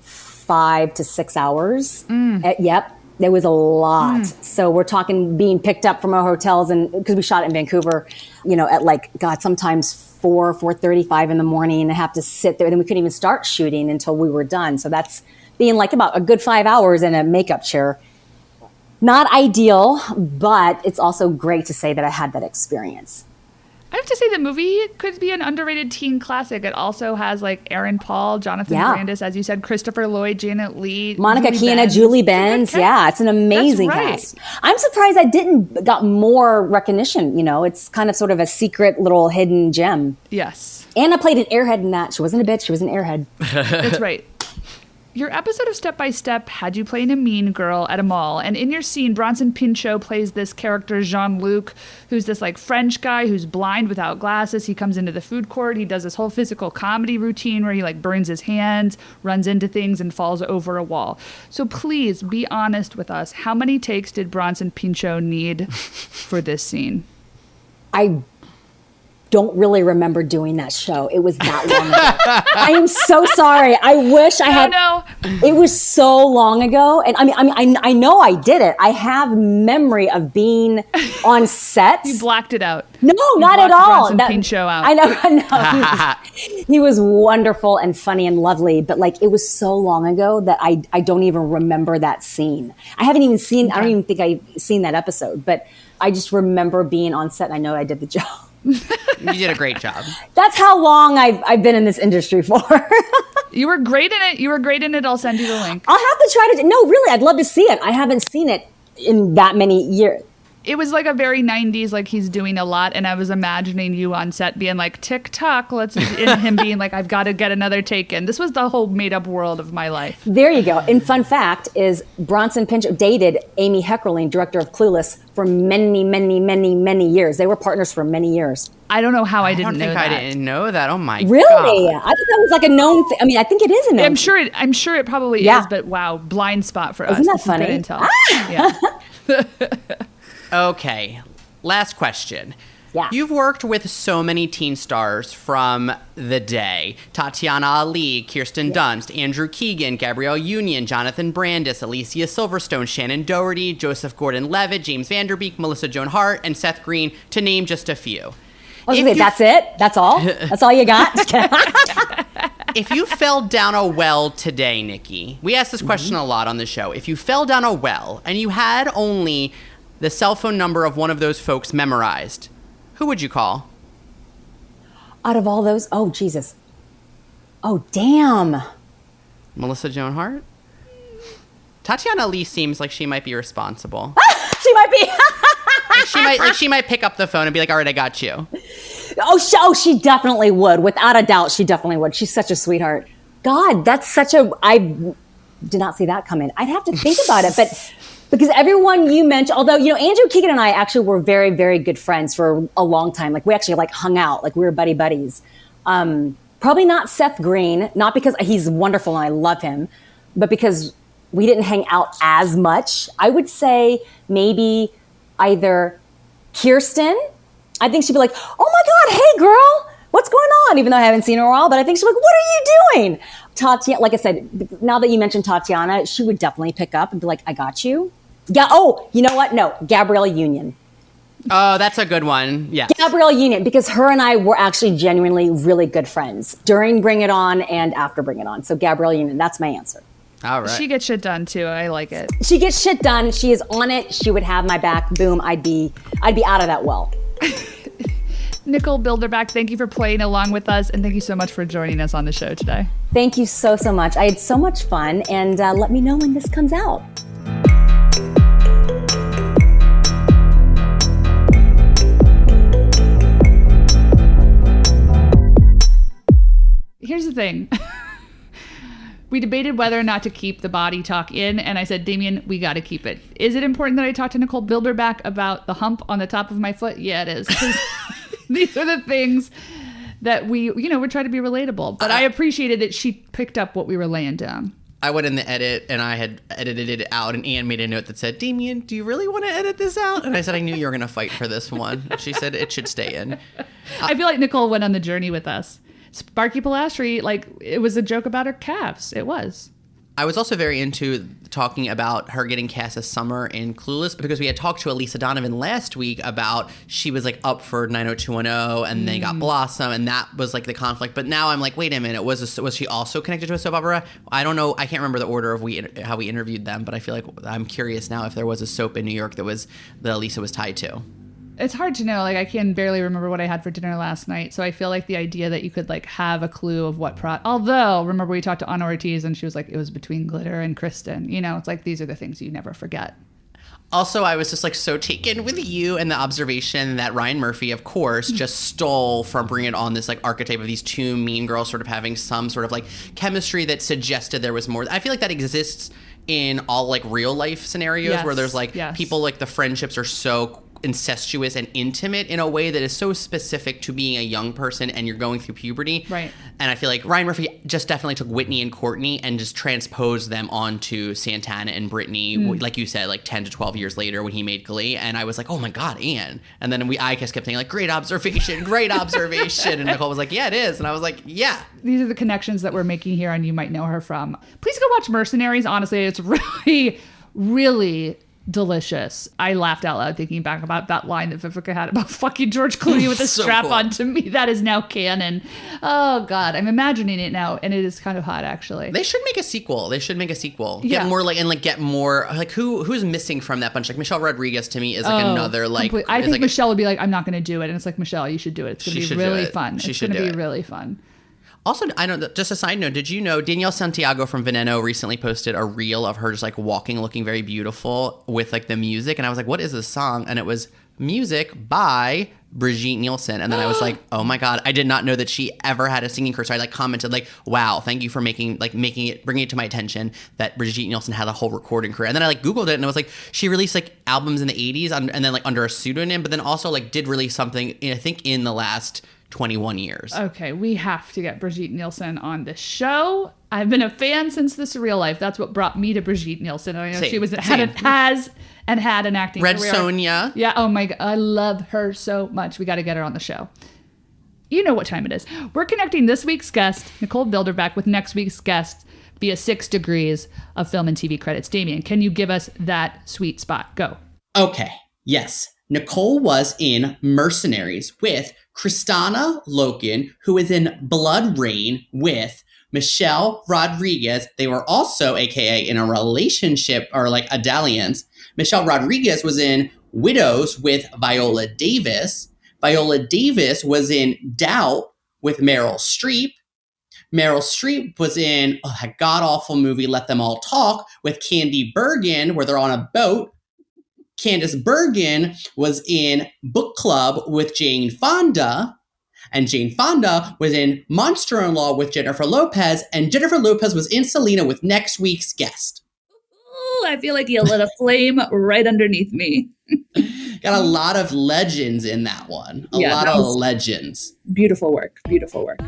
5 to 6 hours. Yep. There was a lot. So we're talking being picked up from our hotels, and because we shot in Vancouver, at like, God, sometimes 4:35 in the morning, and have to sit there. Then we couldn't even start shooting until we were done. So that's being like about a good 5 hours in a makeup chair. Not ideal, but it's also great to say that I had that experience. I have to say the movie could be an underrated teen classic. It also has like Aaron Paul, Jonathan Brandis, as you said, Christopher Lloyd, Janet Leigh, Monica Keena, Julie Benz. Yeah, it's an amazing cast. I'm surprised I didn't got more recognition. It's kind of sort of a secret little hidden gem. Yes. Anna played an airhead in that. She wasn't a bitch. She was an airhead. That's right. Your episode of Step by Step had you playing a mean girl at a mall. And in your scene, Bronson Pinchot plays this character, Jean-Luc, who's this like French guy who's blind without glasses. He comes into the food court. He does this whole physical comedy routine where he like burns his hands, runs into things, and falls over a wall. So please be honest with us. How many takes did Bronson Pinchot need for this scene? I don't really remember doing that show. It was that long ago. I am so sorry. I wish I had. No. It was so long ago, and I know I did it. I have memory of being on set. You blacked it out. No, not at all. Bronson Pinchot out. I know. He was wonderful and funny and lovely, but like it was so long ago that I don't even remember that scene. I haven't even seen. Okay. I don't even think I've seen that episode, but I just remember being on set. And I know I did the job. You did a great job. That's how long I've been in this industry for. You were great in it. I'll send you the link. I'll have to try to. No, really, I'd love to see it. I haven't seen it in that many years. It was like a very 90s, like he's doing a lot. And I was imagining you on set being like, tick tock, and him being like, I've got to get another take in. This was the whole made up world of my life. There you go. And fun fact is Bronson Pinchot dated Amy Heckerling, director of Clueless, for many, many, many, many years. They were partners for many years. I don't know how I didn't know that. I didn't know that. Oh my God. Really? I thought that was like a known thing. I mean, I think it is a known thing. I'm sure it probably is, but wow, blind spot for us. Isn't that funny? Good intel. Yeah. Okay, last question. Yeah. You've worked with so many teen stars from the day. Tatiana Ali, Kirsten Dunst, Andrew Keegan, Gabrielle Union, Jonathan Brandis, Alicia Silverstone, Shannon Doherty, Joseph Gordon-Levitt, James Vanderbeek, Melissa Joan Hart, and Seth Green, to name just a few. That's it? That's all? That's all you got? If you fell down a well today, Nikki, we ask this question a lot on the show. If you fell down a well and you had only the cell phone number of one of those folks memorized, who would you call? Out of all those? Oh, Jesus. Oh, damn. Melissa Joan Hart? Tatiana Leigh seems like she might be responsible. She might be. She might pick up the phone and be like, all right, I got you. She definitely would. Without a doubt, she definitely would. She's such a sweetheart. God, that's I did not see that coming. I'd have to think about it, but because everyone you mentioned, although, Andrew Keegan and I actually were very, very good friends for a long time. Like we actually hung out, like we were buddies. Probably not Seth Green, not because he's wonderful and I love him, but because we didn't hang out as much. I would say maybe either Kirsten. I think she'd be like, oh my God, hey girl, what's going on? Even though I haven't seen her in a while, but I think she's like, what are you doing? Tatiana, like I said, now that you mentioned Tatiana, she would definitely pick up and be like, I got you. Yeah. Oh, you know what? No, Gabrielle Union. Oh, that's a good one. Yeah. Gabrielle Union, because her and I were actually genuinely really good friends during Bring It On and after Bring It On. So Gabrielle Union, that's my answer. All right. She gets shit done too. I like it. She gets shit done. She is on it. She would have my back. Boom. I'd be out of that well. Nicole Bilderback, thank you for playing along with us, and thank you so much for joining us on the show today. Thank you so much. I had so much fun, and let me know when this comes out. Here's the thing. We debated whether or not to keep the body talk in, and I said, Damien, we got to keep it. Is it important that I talk to Nicole Bilderback about the hump on the top of my foot? Yeah, it is. These are the things that we try to be relatable. But I appreciated that she picked up what we were laying down. I went in the edit and I had edited it out, and Anne made a note that said, Damien, do you really want to edit this out? And I said, I knew you were going to fight for this one. She said it should stay in. I feel like Nicole went on the journey with us. Sparky Pilastri, like, it was a joke about her calves. It was. I was also very into talking about her getting cast as Summer in Clueless, because we had talked to Elisa Donovan last week about she was like up for 90210 and they got Blossom, and that was like the conflict. But now I'm like, wait a minute, was she also connected to a soap opera? I don't know. I can't remember the order of how we interviewed them, but I feel like I'm curious now if there was a soap in New York that Elisa was tied to. It's hard to know. Like, I can barely remember what I had for dinner last night. So I feel like the idea that you could like have a clue of what although remember we talked to Anna Ortiz and she was like, it was between Glitter and Kristen. It's like, these are the things you never forget. Also, I was just like so taken with you and the observation that Ryan Murphy, of course, just stole from Bring It On, this like archetype of these two mean girls sort of having some sort of like chemistry that suggested there was more. I feel like that exists in all like real life scenarios where there's like people, like the friendships are so incestuous and intimate in a way that is so specific to being a young person and you're going through puberty. Right. And I feel like Ryan Murphy just definitely took Whitney and Courtney and just transposed them onto Santana and Brittany, like you said, like 10 to 12 years later when he made Glee. And I was like, oh my God, Anne. And then I just kept saying like, great observation. And Nicole was like, yeah, it is. And I was like, yeah. These are the connections that we're making here and you might know her from. Please go watch Mercenaries. Honestly, it's really, really delicious. I laughed out loud thinking back about that line that Vivica had about fucking George Clooney with a So strap cool. on. To me, that is now canon. Oh God, I'm imagining it now, and it is kind of hot actually. They should make a sequel. Yeah. Get more get more like who's missing from that bunch. Like Michelle Rodriguez to me is like another like. I think like Michelle would be like, I'm not going to do it, and it's like, Michelle, you should do it. It's going to be really fun. She It's should going to do be it. really fun. Also, I know that, just a side note, did you know Danielle Santiago from Veneno recently posted a reel of her just like walking, looking very beautiful with like the music. And I was like, what is this song? And it was music by Brigitte Nielsen. And then I was like, oh my God, I did not know that she ever had a singing career. So I like commented like, wow, thank you for bringing it to my attention that Brigitte Nielsen had a whole recording career. And then I like Googled it and it was like, she released like albums in the 80s and then like under a pseudonym, but then also like did release something, I think in the last 21 years. Okay, we have to get Brigitte Nielsen on this show. I've been a fan since The Surreal Life. That's what brought me to Brigitte Nielsen. I know she had an acting Red career. Sonja. Yeah, oh my God, I love her so much. We got to get her on the show. You know what time it is. We're connecting this week's guest, Nicole Bilderback, with next week's guest via 6 degrees of film and TV credits. Damien, can you give us that sweet spot? Go. Okay, yes. Nicole was in Mercenaries with Kristana Loken, who is in Blood Rain with Michelle Rodriguez. They were also, AKA, in a relationship or like a dalliance. Michelle Rodriguez was in Widows with Viola Davis. Viola Davis was in Doubt with Meryl Streep. Meryl Streep was in a god-awful movie, Let Them All Talk, with Candy Bergen, where they're on a boat. Candice Bergen was in Book Club with Jane Fonda, and Jane Fonda was in Monster-in-Law with Jennifer Lopez, and Jennifer Lopez was in Selena with next week's guest. Ooh, I feel like you lit a flame right underneath me. Got a lot of legends in that one. A lot of legends. Beautiful work. Beautiful work.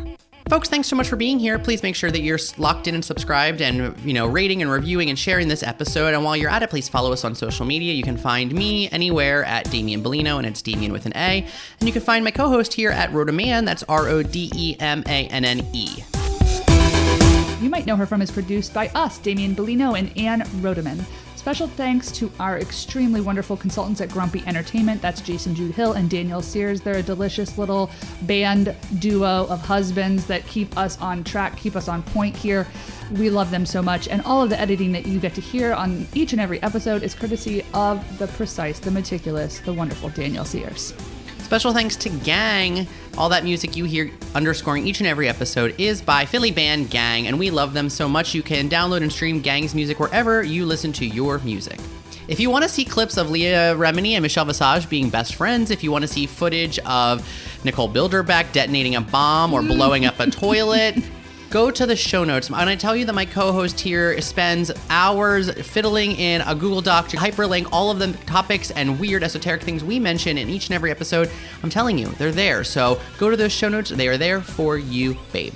Folks, thanks so much for being here. Please make sure that you're locked in and subscribed and, rating and reviewing and sharing this episode. And while you're at it, please follow us on social media. You can find me anywhere at Damien Bellino, and it's Damien with an A. And you can find my co-host here at Rodeman. That's Rodemanne. You might know her from is produced by us, Damien Bellino and Anne Rodeman. Special thanks to our extremely wonderful consultants at Grumpy Entertainment. That's Jason Jude Hill and Daniel Sears. They're a delicious little band duo of husbands that keep us on track, keep us on point here. We love them so much. And all of the editing that you get to hear on each and every episode is courtesy of the precise, the meticulous, the wonderful Daniel Sears. Special thanks to Gang. All that music you hear underscoring each and every episode is by Philly band Gang, and we love them so much you can download and stream Gang's music wherever you listen to your music. If you want to see clips of Leah Remini and Michelle Visage being best friends, if you want to see footage of Nicole Bilderback detonating a bomb or blowing up a toilet, go to the show notes. And I tell you that my co-host here spends hours fiddling in a Google Doc to hyperlink all of the topics and weird esoteric things we mention in each and every episode. I'm telling you, they're there. So go to those show notes. They are there for you, babe.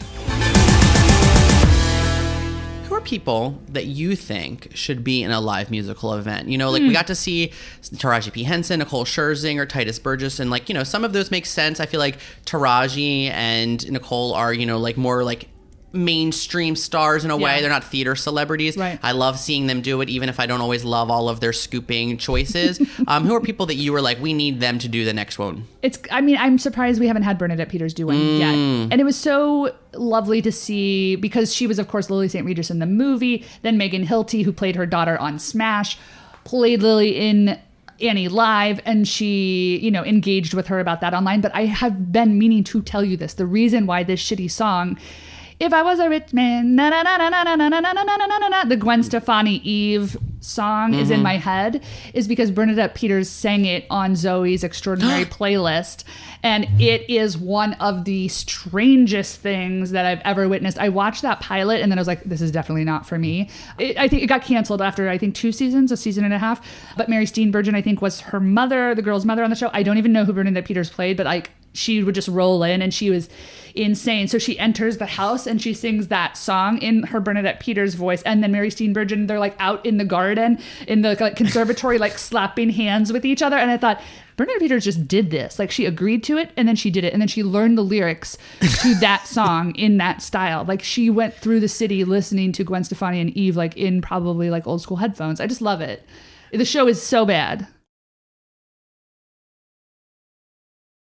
Who are people that you think should be in a live musical event? You know, like we got to see Taraji P. Henson, Nicole Scherzinger, Titus Burgess, and like, you know, some of those make sense. I feel like Taraji and Nicole are, you know, like more like mainstream stars in a way. They're not theater celebrities. Right. I love seeing them do it, even if I don't always love all of their scooping choices. Who are people that you were like, we need them to do the next one? I'm surprised we haven't had Bernadette Peters do one yet. And it was so lovely to see, because she was, of course, Lily St. Regis in the movie. Then Megan Hilty, who played her daughter on Smash, played Lily in Annie Live, and she, you know, engaged with her about that online. But I have been meaning to tell you this. The reason why this shitty song, If I Was a Rich Man, na na na na na na na na na na na na na, the Gwen Stefani Eve song is in my head, is because Bernadette Peters sang it on Zoe's Extraordinary Playlist. And it is one of the strangest things that I've ever witnessed. I watched that pilot and then I was like, this is definitely not for me. I think it got canceled after, 2 seasons, a season and a half. But Mary Steenburgen, I think, was her mother, the girl's mother on the show. I don't even know who Bernadette Peters played, but like, she would just roll in and she was insane. So she enters the house and she sings that song in her Bernadette Peters voice. And then Mary Steenburgen, they're like out in the garden, in the like conservatory, like slapping hands with each other. And I thought, Bernadette Peters just did this. Like, she agreed to it and then she did it. And then she learned the lyrics to that song in that style. Like, she went through the city listening to Gwen Stefani and Eve, like in probably like old school headphones. I just love it. The show is so bad.